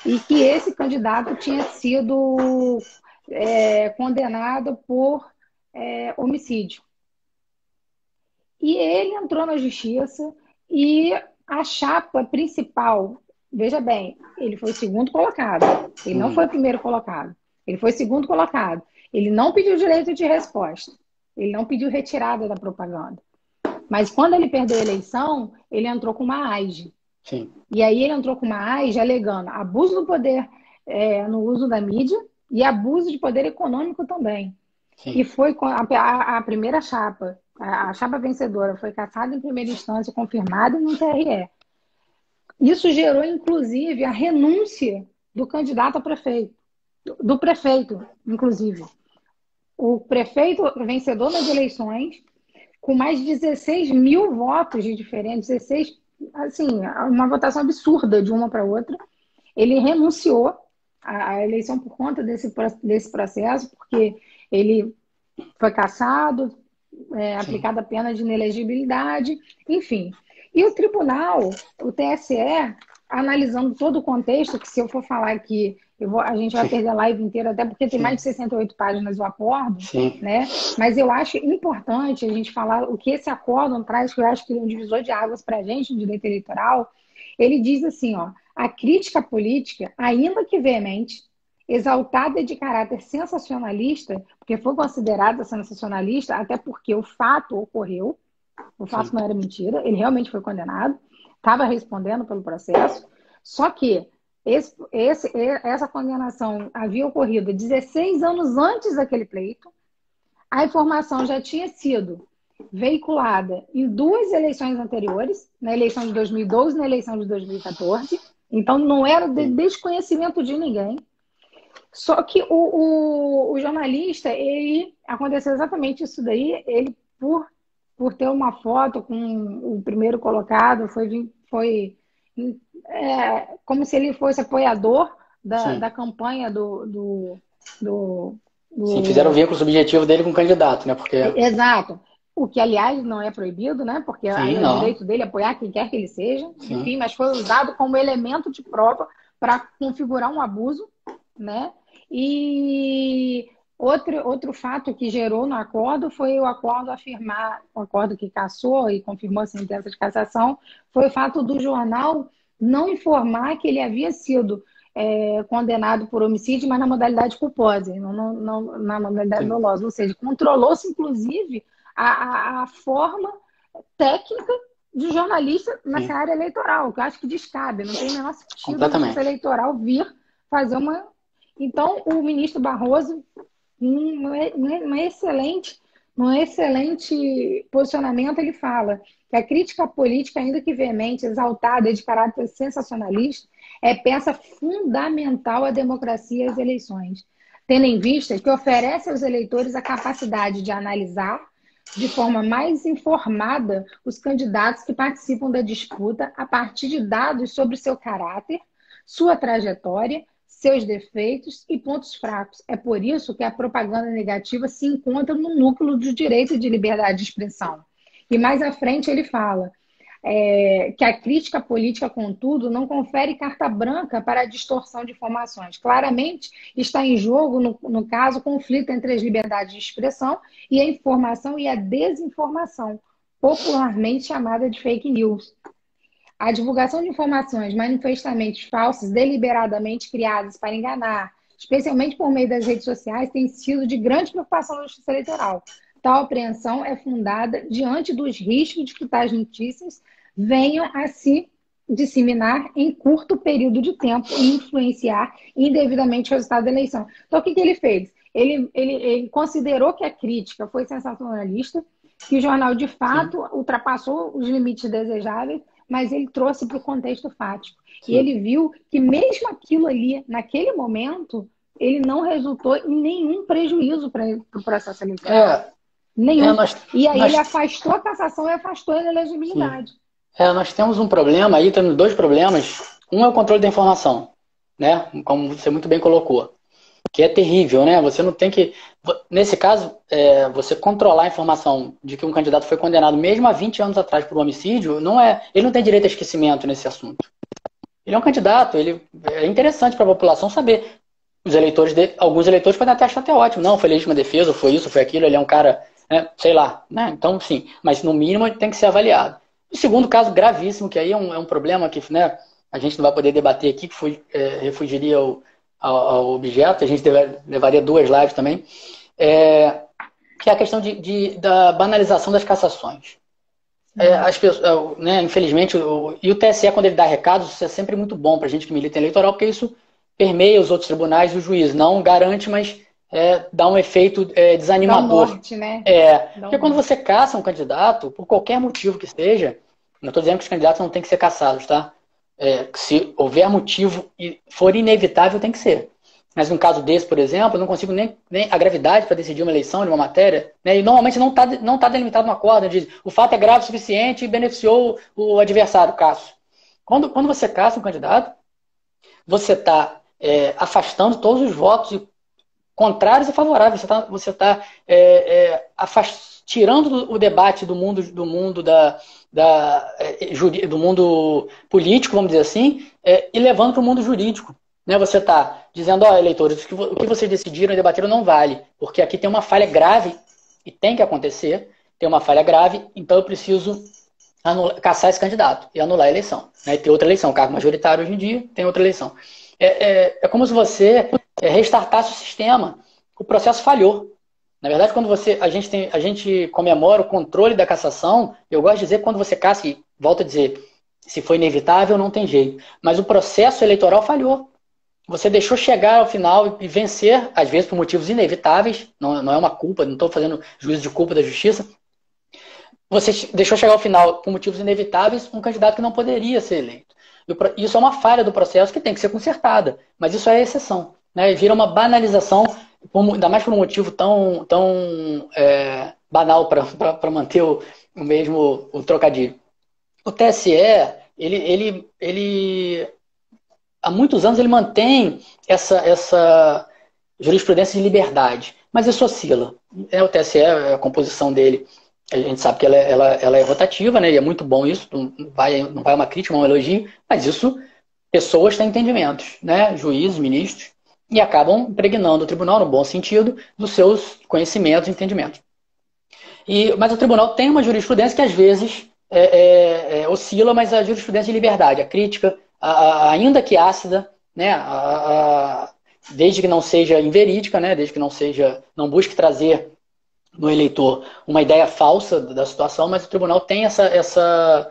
e que esse candidato tinha sido condenado por homicídio. E ele entrou na justiça e a chapa principal, veja bem, ele foi o segundo colocado, ele não foi o primeiro colocado, ele foi o segundo colocado, ele não pediu direito de resposta, ele não pediu retirada da propaganda. Mas quando ele perdeu a eleição, ele entrou com uma AIGE. Sim. E aí ele entrou com uma AIGE alegando abuso do poder no uso da mídia e abuso de poder econômico também. Sim. E foi a primeira chapa, a chapa vencedora, foi cassada em primeira instância, confirmada no TRE. Isso gerou, inclusive, a renúncia do candidato a prefeito, do prefeito, inclusive. O prefeito vencedor nas eleições, com mais de 16 mil votos de diferentes, 16, assim, uma votação absurda de uma para outra. Ele renunciou à eleição por conta desse processo, porque ele foi cassado, aplicada a pena de inelegibilidade, enfim. E o tribunal, o TSE, analisando todo o contexto, que se eu for falar aqui, a gente vai perder a live inteira, até porque tem mais de 68 páginas o acordo, né? Mas eu acho importante a gente falar o que esse acordo traz, que eu acho que é um divisor de águas para a gente no direito eleitoral. Ele diz assim, ó, a crítica política, ainda que veemente, exaltada de caráter sensacionalista, porque foi considerada sensacionalista, até porque o fato ocorreu, o fato não era mentira, ele realmente foi condenado, estava respondendo pelo processo, só que essa condenação havia ocorrido 16 anos antes daquele pleito, a informação já tinha sido veiculada em 2 eleições anteriores, na eleição de 2012 e na eleição de 2014, então não era de desconhecimento de ninguém. Só que o jornalista, aconteceu exatamente isso daí, ele, por ter uma foto com o primeiro colocado, foi como se ele fosse apoiador da campanha Sim, fizeram um vínculo subjetivo dele com o candidato, né? Porque... Exato. O que, aliás, não é proibido, né? Porque é o direito dele apoiar quem quer que ele seja. Sim. Enfim, mas foi usado como elemento de prova para configurar um abuso, né? E outro fato que gerou no acordo foi o acordo que cassou e confirmou a sentença de cassação, foi o fato do jornal não informar que ele havia sido condenado por homicídio, mas na modalidade culposa, não na modalidade dolosa. Ou seja, controlou-se, inclusive, a forma técnica de jornalista nessa área eleitoral, que eu acho que descabe, não tem o menor sentido a justiça eleitoral vir fazer uma... Então, o ministro Barroso, num excelente posicionamento, ele fala que a crítica política, ainda que veemente, exaltada e de caráter sensacionalista, é peça fundamental à democracia e às eleições, tendo em vista que oferece aos eleitores a capacidade de analisar de forma mais informada os candidatos que participam da disputa a partir de dados sobre seu caráter, sua trajetória, seus defeitos e pontos fracos. É por isso que a propaganda negativa se encontra no núcleo do direito de liberdade de expressão. E mais à frente ele fala que a crítica política, contudo, não confere carta branca para a distorção de informações. Claramente está em jogo, no caso, o conflito entre as liberdades de expressão e a informação e a desinformação, popularmente chamada de fake news. A divulgação de informações manifestamente falsas, deliberadamente criadas para enganar, especialmente por meio das redes sociais, tem sido de grande preocupação na Justiça Eleitoral. Tal apreensão é fundada diante dos riscos de que tais notícias venham a se disseminar em curto período de tempo e influenciar indevidamente o resultado da eleição. Então, o que ele fez? Ele considerou que a crítica foi sensacionalista, que o jornal, de fato, ultrapassou os limites desejáveis, mas ele trouxe para o contexto fático. Sim. E ele viu que mesmo aquilo ali, naquele momento, ele não resultou em nenhum prejuízo para o processo eleitoral. Nenhum. E aí ele afastou a cassação e afastou a inelegibilidade. Nós temos um problema aí, temos dois problemas. Um é o controle da informação, né? Como você muito bem colocou. Que é terrível, né? Você não tem que... Nesse caso, você controlar a informação de que um candidato foi condenado mesmo há 20 anos atrás por um homicídio, ele não tem direito a esquecimento nesse assunto. Ele é um candidato, é interessante para a população saber. Alguns eleitores podem até achar até ótimo. Não, foi legítima defesa, foi isso, foi aquilo, ele é um cara, né, sei lá. Né? Então, sim, mas no mínimo ele tem que ser avaliado. O segundo caso gravíssimo, que aí é um problema que, né, a gente não vai poder debater aqui, que refugiria ao objeto, a gente levaria 2 lives também, que é a questão da banalização das cassações. As pessoas, né, infelizmente, e o TSE, quando ele dá recados, isso é sempre muito bom para a gente que milita em eleitoral, porque isso permeia os outros tribunais e o juiz. Não garante, mas dá um efeito desanimador. Dá um norte, né? Porque quando você caça um candidato, por qualquer motivo que seja, não estou dizendo que os candidatos não têm que ser caçados, tá? Se houver motivo e for inevitável, tem que ser. Mas num caso desse, por exemplo, eu não consigo nem a gravidade para decidir uma eleição de uma matéria, né? E normalmente não tá delimitado no acordo. Diz, o fato é grave o suficiente e beneficiou o adversário, caso. Quando você caça um candidato, você está afastando todos os votos contrários e favoráveis. Você está tirando o debate do mundo do mundo político, vamos dizer assim, e levando para o mundo jurídico. Né? Você está dizendo, eleitores, o que vocês decidiram e debateram não vale, porque aqui tem uma falha grave, e tem que acontecer, tem uma falha grave, então eu preciso caçar esse candidato e anular a eleição. Né? E ter outra eleição, cargo majoritário hoje em dia, tem outra eleição. É como se você restartasse o sistema. O processo falhou. Na verdade, quando a gente comemora o controle da cassação, eu gosto de dizer que quando você caça, e volto a dizer, se foi inevitável, não tem jeito. Mas o processo eleitoral falhou. Você deixou chegar ao final e vencer, às vezes por motivos inevitáveis, não é uma culpa, não estou fazendo juízo de culpa da justiça. Você deixou chegar ao final por motivos inevitáveis um candidato que não poderia ser eleito. Isso é uma falha do processo que tem que ser consertada, mas isso é exceção. Né? Vira uma banalização, ainda mais por um motivo tão banal para manter o mesmo trocadilho. O TSE, ele há muitos anos ele mantém essa jurisprudência de liberdade, mas isso oscila. O TSE, a composição dele, a gente sabe que ela é rotativa, né? E é muito bom isso, não vai uma crítica, um elogio, mas isso, pessoas têm entendimentos, né? Juízes, ministros, e acabam impregnando o tribunal, no bom sentido, dos seus conhecimentos e entendimentos. Mas o tribunal tem uma jurisprudência que às vezes oscila, mas a jurisprudência de liberdade, a crítica, ainda que ácida, né? Desde que não seja inverídica, né? Desde que não busque trazer no eleitor uma ideia falsa da situação, mas o tribunal tem essa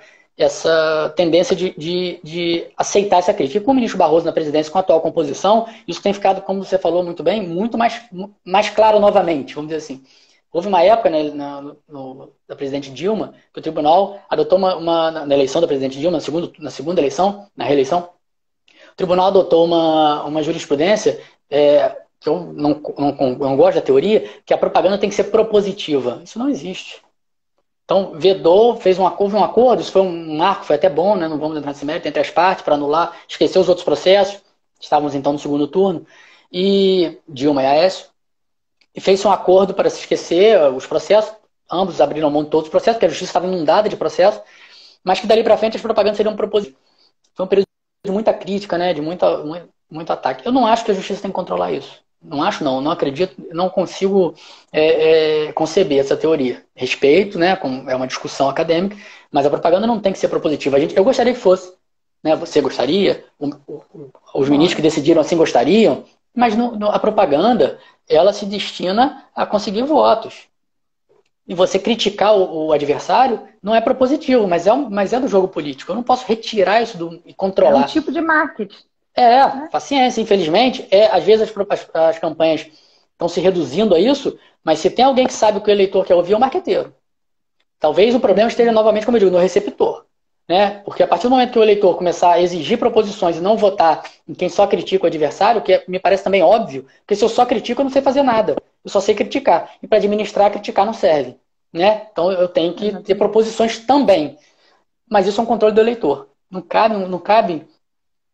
tendência de aceitar essa crítica. E com o ministro Barroso na presidência, com a atual composição, isso tem ficado, como você falou muito bem, muito mais claro novamente, vamos dizer assim. Houve uma época, né, da presidente Dilma, que o tribunal adotou na eleição da presidente Dilma, na segunda eleição, na reeleição, o tribunal adotou uma jurisprudência que eu não gosto da teoria, que a propaganda tem que ser propositiva. Isso não existe. Então, vedou, houve um acordo, isso foi um marco, foi até bom, né? Não vamos entrar nesse mérito, entre as partes, para anular, esquecer os outros processos. estávamos então no segundo turno, e Dilma e Aécio, e fez um acordo para se esquecer os processos, ambos abriram mão de todos os processos, porque a justiça estava inundada de processos, mas que dali para frente as propagandas seriam propositivas. Foi um período de muita crítica, né, de muito ataque. Eu não acho que a justiça tem que controlar isso. Não acho, não acredito, não consigo conceber essa teoria. Respeito, né, é uma discussão acadêmica, mas a propaganda não tem que ser propositiva. Eu gostaria que fosse. Né? Você gostaria? Os ministros que decidiram assim gostariam? Mas a propaganda, ela se destina a conseguir votos. E você criticar o adversário não é propositivo, mas é do jogo político. Eu não posso retirar isso e controlar. É um tipo de marketing. Paciência, infelizmente. Às vezes as campanhas estão se reduzindo a isso, mas se tem alguém que sabe o que o eleitor quer ouvir, é o marqueteiro. Talvez o problema esteja novamente, como eu digo, no receptor. Né? Porque a partir do momento que o eleitor começar a exigir proposições e não votar em quem só critica o adversário, que me parece também óbvio, porque se eu só critico, eu não sei fazer nada. Eu só sei criticar. E para administrar, criticar não serve. Né? Então eu tenho que ter proposições também. Mas isso é um controle do eleitor. Não cabe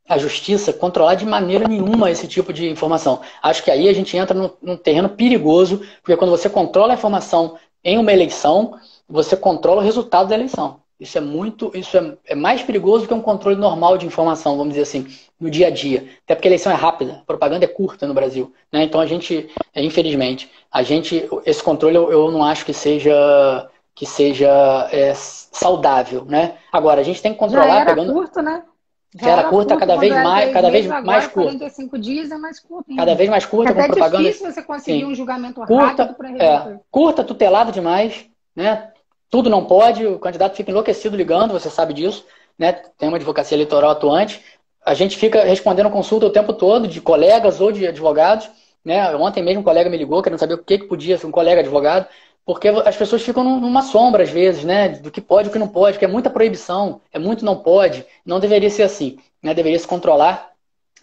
a justiça controlar de maneira nenhuma esse tipo de informação. Acho que aí a gente entra num terreno perigoso, porque quando você controla a informação em uma eleição, você controla o resultado da eleição. Isso é mais perigoso que um controle normal de informação, vamos dizer assim, no dia a dia. Até porque a eleição é rápida, a propaganda é curta no Brasil. Né? Então infelizmente, esse controle eu não acho que seja saudável. Né? Agora, a gente tem que controlar... Já era curto, né? Já era curta, cada vez mais curta. 45 dias é mais curta. Hein? Cada vez mais curta, com propaganda. É difícil você conseguir um julgamento rápido para resolver. Curta, tutelado demais, né? Tudo não pode, o candidato fica enlouquecido ligando, você sabe disso, né? Tem uma advocacia eleitoral atuante. A gente fica respondendo consulta o tempo todo, de colegas ou de advogados. Né? Ontem mesmo um colega me ligou, querendo saber o que podia ser um colega advogado, porque as pessoas ficam numa sombra, às vezes, né? Do que pode e o que não pode, que é muita proibição, é muito não pode. Não deveria ser assim. Né? Deveria se controlar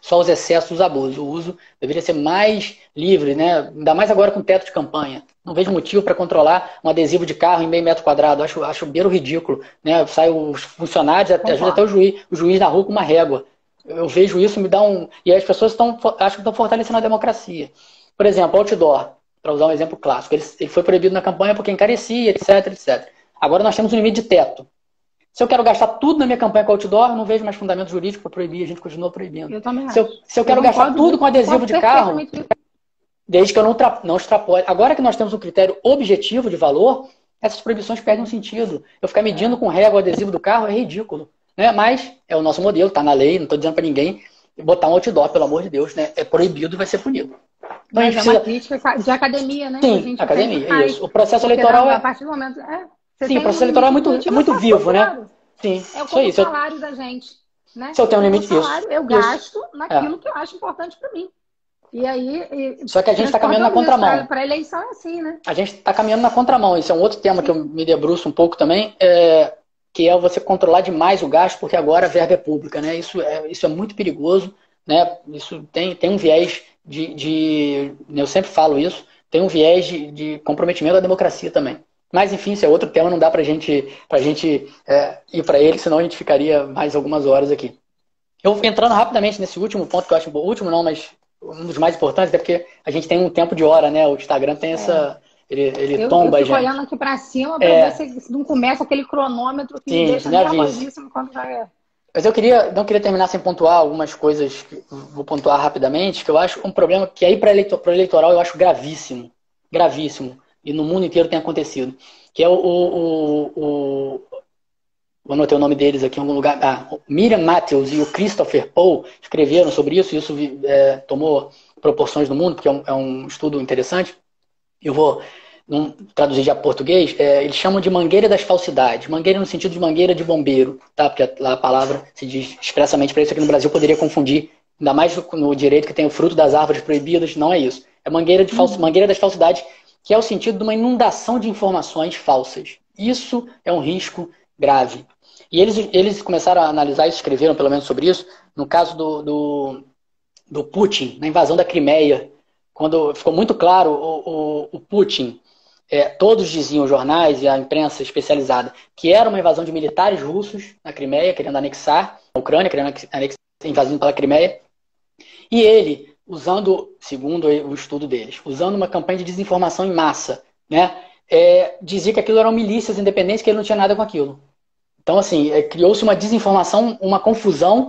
só os excessos, os abusos. O uso deveria ser mais livre, né? Ainda mais agora com teto de campanha. Não vejo motivo para controlar um adesivo de carro em meio metro quadrado. Acho beiro ridículo. Né? Sai os funcionários, às vezes até o juiz na rua com uma régua. Eu vejo isso, me dá um... E as pessoas acho que estão fortalecendo a democracia. Por exemplo, outdoor, para usar um exemplo clássico. Ele foi proibido na campanha porque encarecia, etc, etc. Agora nós temos um limite de teto. Se eu quero gastar tudo na minha campanha com outdoor, eu não vejo mais fundamento jurídico para proibir, a gente continua proibindo. Eu também acho. Se eu quero gastar tudo com adesivo de carro, desde que eu não extrapole. Agora que nós temos um critério objetivo de valor, essas proibições perdem um sentido. Eu ficar medindo com régua o adesivo do carro é ridículo. Né? Mas é o nosso modelo, está na lei, não estou dizendo para ninguém botar um outdoor, pelo amor de Deus. Né? É proibido e vai ser punido. Então, mas é uma crítica de academia, né? Sim, academia, isso. O processo eleitoral a partir do momento... Sim, o processo eleitoral é muito vivo, né? Sim, é como o salário da gente. Né? Se eu tenho um limite disso. Eu gasto naquilo que eu acho importante para mim. E aí... Só que a gente está caminhando na contramão. Para a eleição é assim, né? A gente está caminhando na contramão. Isso é um outro tema que eu me debruço um pouco também, que é você controlar demais o gasto, porque agora a verba é pública, né? Isso é muito perigoso, né? Isso tem um viés eu sempre falo isso, tem um viés de comprometimento da democracia também. Mas, enfim, isso é outro tema, não dá pra gente ir para ele, senão a gente ficaria mais algumas horas aqui. Eu entrando rapidamente nesse último ponto, que eu acho último não, mas um dos mais importantes, é porque a gente tem um tempo de hora, né? O Instagram tem essa... Ele tomba a gente. Eu fico olhando aqui pra cima pra ver se não começa aquele cronômetro que me deixa nervosíssimo quando já é. Mas eu não queria terminar sem pontuar algumas coisas, que vou pontuar rapidamente, que eu acho um problema que aí para o eleitoral eu acho gravíssimo. Gravíssimo. E no mundo inteiro tem acontecido. Que é vou anotar o nome deles aqui em algum lugar. O Miriam Matthews e o Christopher Paul escreveram sobre isso, e isso tomou proporções no mundo, porque é um estudo interessante. Eu vou traduzir já para português. Eles chamam de mangueira das falsidades. Mangueira no sentido de mangueira de bombeiro, tá? Porque lá a palavra se diz expressamente para isso. Aqui no Brasil poderia confundir, ainda mais no direito que tem o fruto das árvores proibidas. Não é isso. É mangueira das falsidades, que é o sentido de uma inundação de informações falsas. Isso é um risco grave. E eles começaram a analisar isso, escreveram pelo menos sobre isso, no caso do Putin, na invasão da Crimeia, quando ficou muito claro o Putin, todos diziam, os jornais e a imprensa especializada, que era uma invasão de militares russos na Crimeia, querendo anexar a Ucrânia, querendo anexar, invadindo pela Crimeia. E ele, usando, segundo o estudo deles, usando uma campanha de desinformação em massa, né, dizia que aquilo eram milícias independentes, que ele não tinha nada com aquilo. Então, assim, criou-se uma desinformação, uma confusão,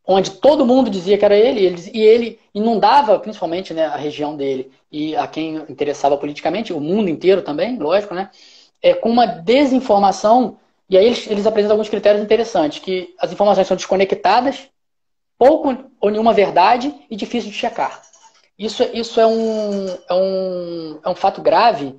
onde todo mundo dizia que era e ele inundava, principalmente, né, a região dele e a quem interessava politicamente, o mundo inteiro também, lógico, né, com uma desinformação. E aí eles apresentam alguns critérios interessantes, que as informações são desconectadas, pouco ou nenhuma verdade e difícil de checar. Isso é um fato grave,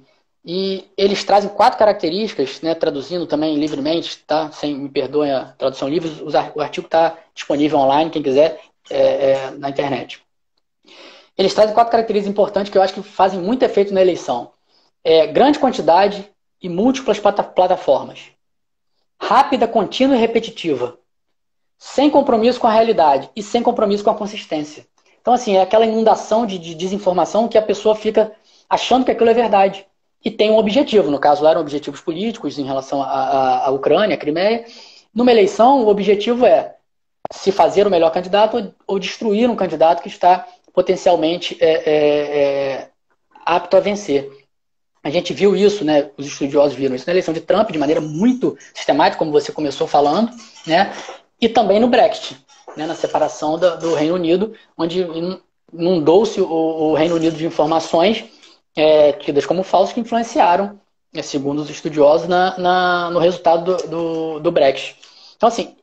e eles trazem 4 características, né, traduzindo também livremente, tá? Me perdoem a tradução livre, o artigo está disponível online, quem quiser, na internet. Eles trazem 4 características importantes que eu acho que fazem muito efeito na eleição. Grande quantidade e múltiplas plataformas. Rápida, contínua e repetitiva. Sem compromisso com a realidade e sem compromisso com a consistência. Então, assim, é aquela inundação de desinformação que a pessoa fica achando que aquilo é verdade. E tem um objetivo. No caso, lá eram objetivos políticos em relação à Ucrânia, à Crimeia. Numa eleição, o objetivo é se fazer o melhor candidato ou destruir um candidato que está potencialmente apto a vencer. A gente viu isso, né? Os estudiosos viram isso na eleição de Trump de maneira muito sistemática, como você começou falando, né? E também no Brexit, né? Na separação do Reino Unido, onde inundou-se o Reino Unido de informações tidas como falsas que influenciaram, segundo os estudiosos, no resultado do Brexit. Então, assim,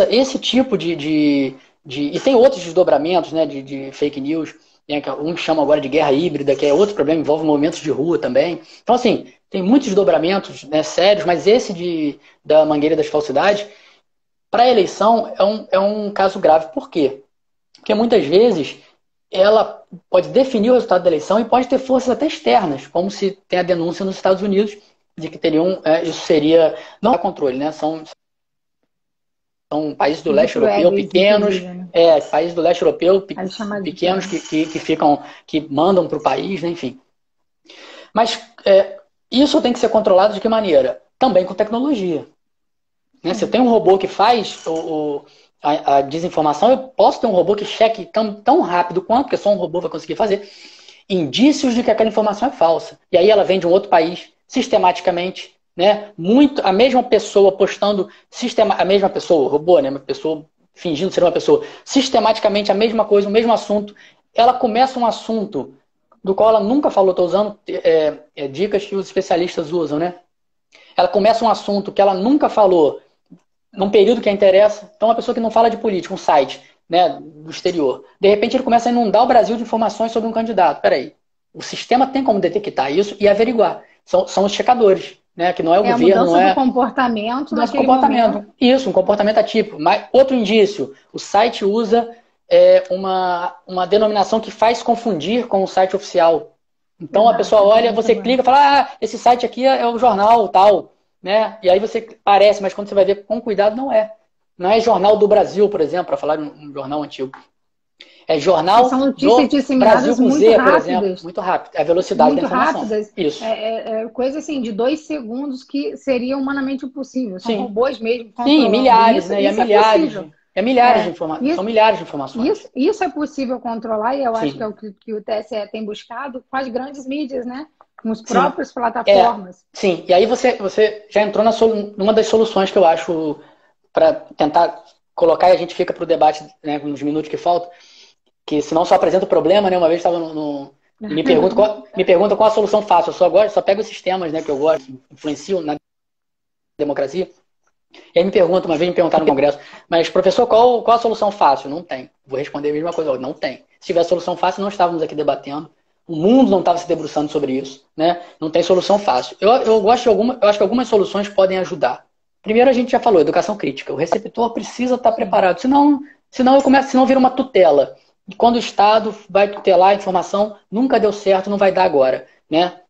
esse tipo e tem outros desdobramentos, né, de fake news, né, que um chama agora de guerra híbrida, que é outro problema, envolve movimentos de rua também. Então, assim, tem muitos desdobramentos, né, sérios, mas esse da Mangueira das Falsidades, para a eleição, é um caso grave. Por quê? Porque muitas vezes ela pode definir o resultado da eleição e pode ter forças até externas, como se tem a denúncia nos Estados Unidos de que teriam, isso seria, não há controle, né? São países do leste europeu pequenos, países do leste europeu pequenos que mandam para o país, né? Enfim. Mas isso tem que ser controlado de que maneira? Também com tecnologia. Né? Se eu tenho um robô que faz a desinformação, eu posso ter um robô que cheque tão rápido quanto, porque só um robô vai conseguir fazer, indícios de que aquela informação é falsa. E aí ela vem de um outro país, sistematicamente, né? A mesma pessoa postando, a mesma pessoa, o robô, né? Uma pessoa fingindo ser uma pessoa, sistematicamente a mesma coisa, o mesmo assunto. Ela começa um assunto do qual ela nunca falou, estou usando dicas que os especialistas usam, né? Ela começa um assunto que ela nunca falou, num período que a interessa. Então, uma pessoa que não fala de política, um site, né, do exterior, de repente ele começa a inundar o Brasil de informações sobre um candidato. Peraí, o sistema tem como detectar isso e averiguar. São os checadores, né, que não é o governo, não é... do comportamento naquele comportamento. Isso, um comportamento atípico. Mas outro indício, o site usa uma denominação que faz confundir com o site oficial. Então a pessoa olha, você clica e fala, esse site aqui é o jornal tal, né? E aí você parece, mas quando você vai ver com cuidado, não é. Não é Jornal do Brasil, por exemplo, para falar de um jornal antigo. É Jornal do Brasil com Z, por exemplo. Muito rápido. É a velocidade da informação. Muito rápidas. Isso. Coisa assim, de 2 segundos que seria humanamente impossível. São robôs mesmo. Sim, milhares, né? Milhares de informações. São milhares de informações. Isso é possível controlar, e eu acho que é o que o TSE tem buscado com as grandes mídias, né? Com as próprias plataformas. Sim, e aí você já entrou numa das soluções que eu acho para tentar colocar, e a gente fica para o debate, né, nos minutos que faltam, que senão só apresenta o problema, né? Uma vez estava me pergunta qual a solução fácil. Eu só pego esses temas, né, que eu gosto, influenciam na democracia. E aí me perguntaram no Congresso, mas professor, qual a solução fácil? Não tem. Vou responder a mesma coisa, não tem. Se tivesse solução fácil, não estávamos aqui debatendo. O mundo não estava se debruçando sobre isso, né? Não tem solução fácil. Eu acho que algumas soluções podem ajudar. Primeiro, a gente já falou, educação crítica. O receptor precisa estar preparado, senão vira uma tutela. E quando o Estado vai tutelar a informação, nunca deu certo, não vai dar agora, né?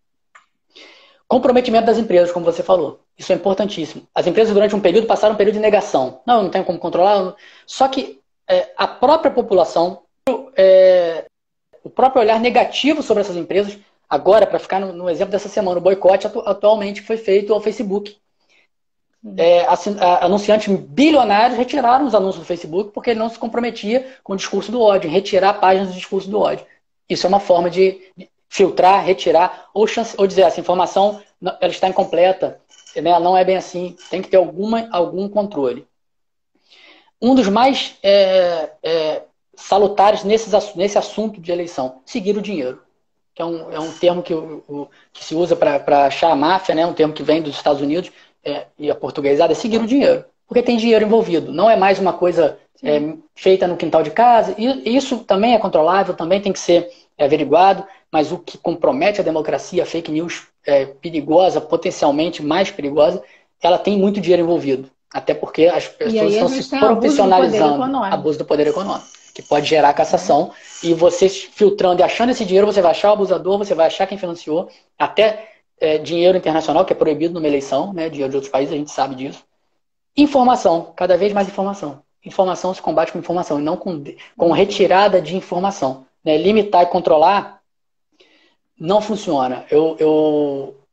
Comprometimento das empresas, como você falou. Isso é importantíssimo. As empresas, durante um período, passaram um período de negação. Não tenho como controlar. Só que a própria população, o próprio olhar negativo sobre essas empresas, agora, para ficar no exemplo dessa semana, o boicote atualmente foi feito ao Facebook. anunciantes bilionários retiraram os anúncios do Facebook porque ele não se comprometia com o discurso do ódio, em retirar páginas do discurso do ódio. Isso é uma forma de filtrar, retirar, ou dizer, essa informação ela está incompleta, né? Não é bem assim, tem que ter algum controle. Um dos mais salutares nesse assunto de eleição, seguir o dinheiro, que é um termo que se usa para achar a máfia, né? Um termo que vem dos Estados Unidos, e a portuguesada é seguir o dinheiro, porque tem dinheiro envolvido, não é mais uma coisa feita no quintal de casa, e isso também é controlável, também tem que ser averiguado, mas o que compromete a democracia, a fake news perigosa, potencialmente mais perigosa, ela tem muito dinheiro envolvido, até porque as pessoas estão se profissionalizando, abuso do poder econômico, que pode gerar cassação, e você filtrando e achando esse dinheiro, você vai achar o abusador, você vai achar quem financiou, até dinheiro internacional, que é proibido numa eleição, né, dinheiro de outros países, a gente sabe disso. Informação, cada vez mais informação. Informação se combate com informação, e não com retirada de informação. Né? Limitar e controlar não funciona.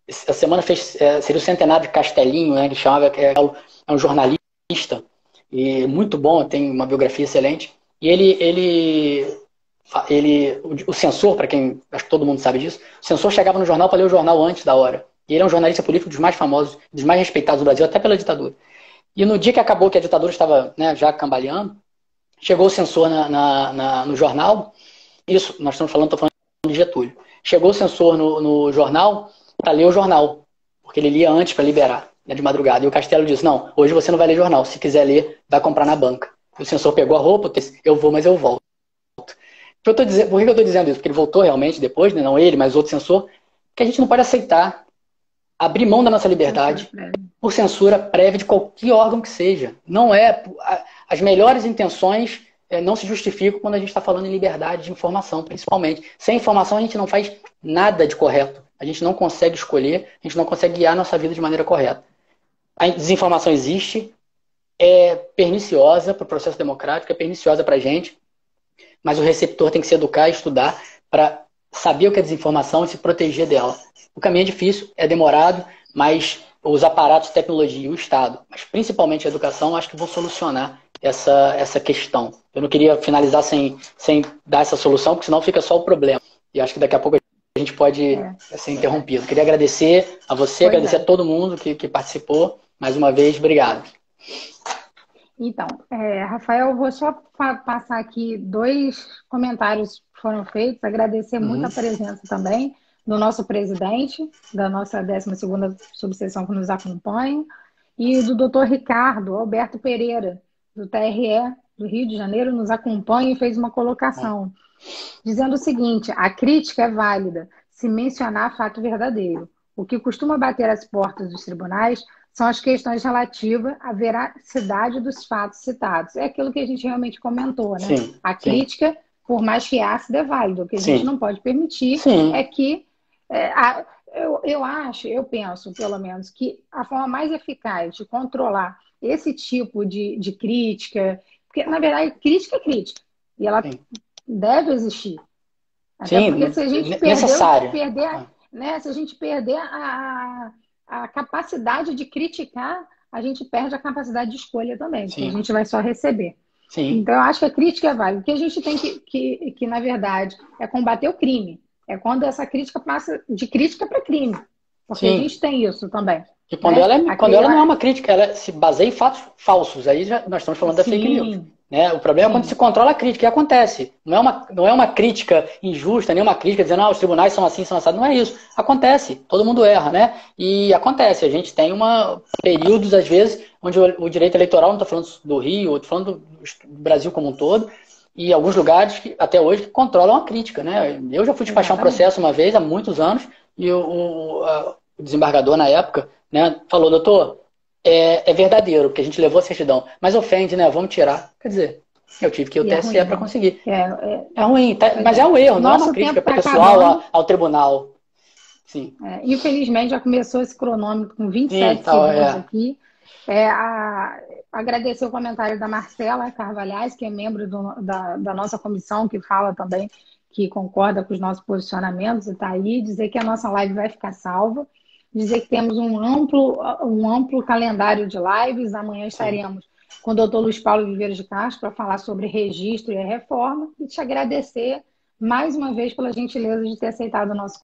Essa semana seria o centenário de Castelinho, né, que chamava, é um jornalista, e muito bom, tem uma biografia excelente. E o censor, para quem, acho que todo mundo sabe disso, o censor chegava no jornal para ler o jornal antes da hora. E ele é um jornalista político dos mais famosos, dos mais respeitados do Brasil, até pela ditadura. E no dia que acabou, que a ditadura estava, né, já cambaleando, chegou o censor no jornal. Isso, nós estou falando de Getúlio. Chegou o censor no jornal para ler o jornal, porque ele lia antes para liberar, né, de madrugada. E o Castelo disse, não, hoje você não vai ler jornal, se quiser ler, vai comprar na banca. O censor pegou a roupa, disse, eu vou, mas eu volto. Por que eu estou dizendo isso? Porque ele voltou realmente depois, né, não ele, mas outro censor, que a gente não pode aceitar abrir mão da nossa liberdade por censura prévia de qualquer órgão que seja. Não é. As melhores intenções não se justificam quando a gente está falando em liberdade de informação, principalmente. Sem informação a gente não faz nada de correto. A gente não consegue escolher, a gente não consegue guiar a nossa vida de maneira correta. A desinformação existe, é perniciosa para o processo democrático, é perniciosa para a gente, mas o receptor tem que se educar e estudar para saber o que é desinformação e se proteger dela. O caminho é difícil, é demorado, mas os aparatos de tecnologia e o Estado, mas principalmente a educação, acho que vão solucionar essa questão. Eu não queria finalizar sem dar essa solução, porque senão fica só o problema. E acho que daqui a pouco a gente pode ser interrompido. Queria agradecer a você, agradecer a todo mundo que participou. Mais uma vez, obrigado. Então, Rafael, eu vou só passar aqui 2 comentários que foram feitos, agradecer muito a presença também do nosso presidente, da nossa 12ª subseção que nos acompanha, e do Dr. Ricardo Alberto Pereira, do TRE do Rio de Janeiro, nos acompanha e fez uma colocação, dizendo o seguinte: a crítica é válida se mencionar fato verdadeiro. O que costuma bater às portas dos tribunais são as questões relativas à veracidade dos fatos citados. É aquilo que a gente realmente comentou, né? Sim, a crítica, por mais que ácida, é válida. O que a gente não pode permitir é que... eu penso, pelo menos, que a forma mais eficaz de controlar esse tipo de crítica... Porque, na verdade, crítica é crítica. E ela deve existir. Até porque se a gente se a gente perder a capacidade de criticar, a gente perde a capacidade de escolha também, porque a gente vai só receber. Então, eu acho que a crítica é válida. O que a gente tem que, na verdade, é combater o crime. É quando essa crítica passa de crítica para crime. Porque a gente tem isso também. E quando, quando ela não é uma crítica, ela se baseia em fatos falsos. Aí nós estamos falando da fake news. Né? O problema é quando se controla a crítica. E acontece. Não é uma crítica injusta, nem uma crítica dizendo os tribunais são assim, são assados. Não é isso. Acontece. Todo mundo erra, né? E acontece. A gente tem períodos, às vezes, onde o direito eleitoral, não estou falando do Rio, estou falando do Brasil como um todo, e alguns lugares, até hoje, que controlam a crítica. Né? Eu já fui despachar um processo uma vez, há muitos anos, e o desembargador, na época, né, falou: doutor, é verdadeiro, porque a gente levou a certidão, mas ofende, né? Vamos tirar. Quer dizer, eu tive que ir ao TSE para conseguir. É ruim, mas é um erro, não é uma crítica pessoal ao tribunal. Sim. Infelizmente, já começou esse cronômetro com 27 segundos aqui. Agradecer o comentário da Marcela Carvalhais, que é membro da nossa comissão, que fala também que concorda com os nossos posicionamentos e está aí, dizer que a nossa live vai ficar salva. dizer que temos um amplo calendário de lives. Amanhã Sim. estaremos com o doutor Luiz Paulo Viveiros de Castro para falar sobre registro e a reforma, e te agradecer mais uma vez pela gentileza de ter aceitado o nosso